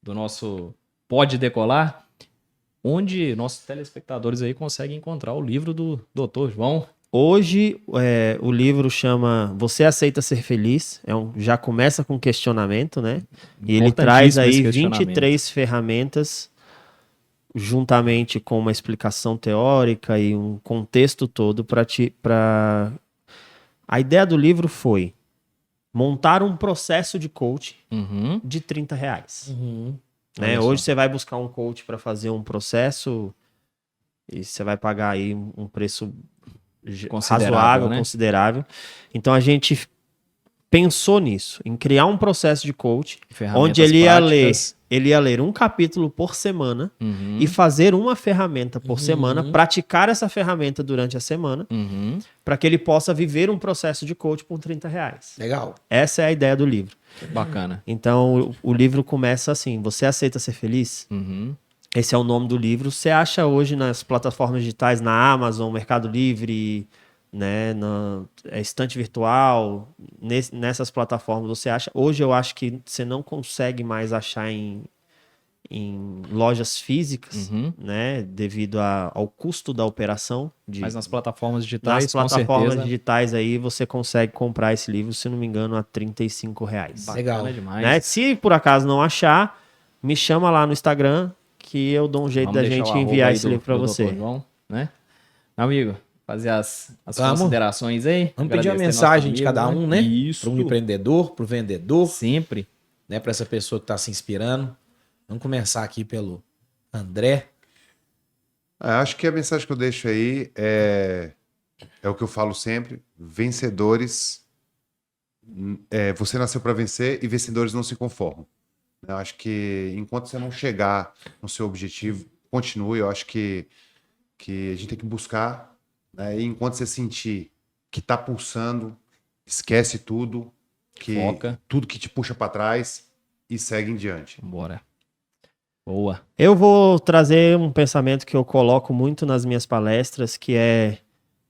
nosso Pode Decolar, onde nossos telespectadores aí conseguem encontrar o livro do Dr. João. Hoje, o livro chama Você Aceita Ser Feliz? Já começa com questionamento, né? E ele traz aí 23 ferramentas, juntamente com uma explicação teórica e um contexto todo para... A ideia do livro foi montar um processo de coaching de R$30. Né? Hoje você vai buscar um coach para fazer um processo e você vai pagar aí um preço razoável, né? Considerável. Então a gente pensou nisso, em criar um processo de coaching onde ele ia ler um capítulo por semana e fazer uma ferramenta por semana, praticar essa ferramenta durante a semana, para que ele possa viver um processo de coaching por R$30. Legal. Essa é a ideia do livro. Bacana. Então o livro começa assim: Você aceita ser feliz? Esse é o nome do livro. Você acha hoje nas plataformas digitais, na Amazon, Mercado Livre, né, na estante virtual, nessas plataformas você acha. Hoje eu acho que você não consegue mais achar em lojas físicas, né, devido ao custo da operação. Mas nas plataformas digitais, nas plataformas com certeza, digitais aí você consegue comprar esse livro, se não me engano, a R$35. Legal. Bacana demais. Né? Se por acaso não achar, me chama lá no Instagram que eu dou um jeito Vamos da deixar gente o arroba enviar aí esse livro para do você. Dr. João, né? Meu amigo, fazer as Vamos. considerações aí. Vamos pedir uma Agradecer mensagem nosso de cada amigo, um, né? Isso. Para um empreendedor, para o vendedor, Sempre. né? Para essa pessoa que está se inspirando. Vamos começar aqui pelo André. Acho que a mensagem que eu deixo aí é o que eu falo sempre: vencedores. Você nasceu para vencer e vencedores não se conformam. Eu acho que enquanto você não chegar no seu objetivo, continue. Eu acho que a gente tem que buscar, né? E enquanto você sentir que está pulsando, esquece tudo, Foca. tudo que te puxa para trás e segue em diante. Bora. Boa. Eu vou trazer um pensamento que eu coloco muito nas minhas palestras, que é: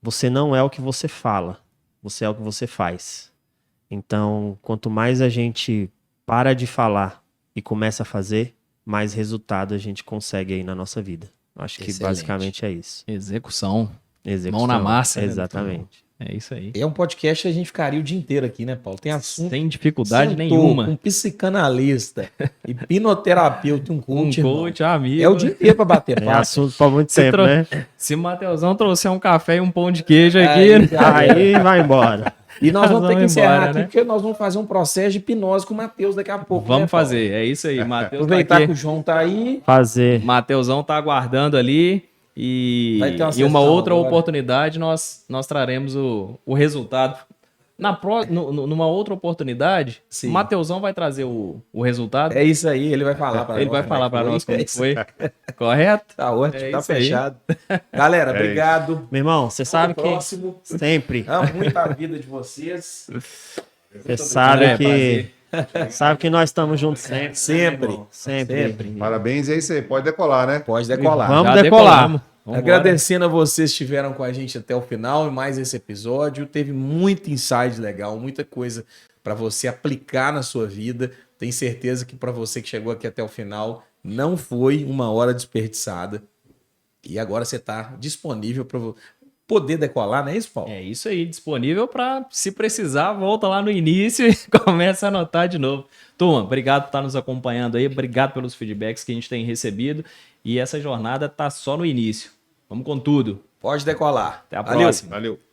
você não é o que você fala, você é o que você faz. Então, quanto mais a gente para de falar e começa a fazer, mais resultado a gente consegue aí na nossa vida. Acho que Excelente. basicamente é isso. Execução. Execução. Mão na massa, né? Exatamente. É isso aí. É um podcast que a gente ficaria o dia inteiro aqui, né, Paulo? Tem assunto. Sem dificuldade Sentou nenhuma. com um psicanalista, hipnoterapeuta, um coach, irmão. coach, amigo. É o dia inteiro pra bater É papo. assunto para muito Se tempo, tro- né? Se o Mateusão trouxer um café e um pão de queijo aqui, Aí, né? já é. Aí vai embora. E nós vamos ter que Vamos encerrar embora, aqui, né? porque nós vamos fazer um processo de hipnose com o Matheus daqui a pouco. Vamos né, Paulo? fazer, é isso aí. Matheus tá Aproveitar aqui. que o João tá aí. Fazer. Mateusão tá aguardando ali e Vai ter uma e uma sessão outra agora. oportunidade nós traremos o resultado. Numa outra oportunidade, Sim. o Mateusão vai trazer o resultado. É isso aí, ele vai falar para nós. Ele vai falar para nós como É que isso. foi. Correto? Tá ótimo, É tá isso aí. fechado. Galera, obrigado. Meu irmão, você sabe Até o que próximo. sempre. Amo muito a vida de vocês. Você sabe André, que prazer. Sabe que nós estamos juntos sempre. Sempre. né, irmão? Sempre. Parabéns, e aí você pode decolar, né? Pode decolar. Vamos Já decolar. decolamos. Vambora. Agradecendo a vocês que estiveram com a gente até o final e mais esse episódio. Teve muito insight legal, muita coisa para você aplicar na sua vida. Tenho certeza que para você que chegou aqui até o final, não foi uma hora desperdiçada. E agora você está disponível para poder decolar, não é isso, Paulo? É isso aí, disponível para, se precisar, volta lá no início e começa a anotar de novo. Turma, obrigado por estar nos acompanhando aí, obrigado pelos feedbacks que a gente tem recebido. E essa jornada tá só no início. Vamos com tudo. Pode decolar. Até a Valeu. próxima. Valeu.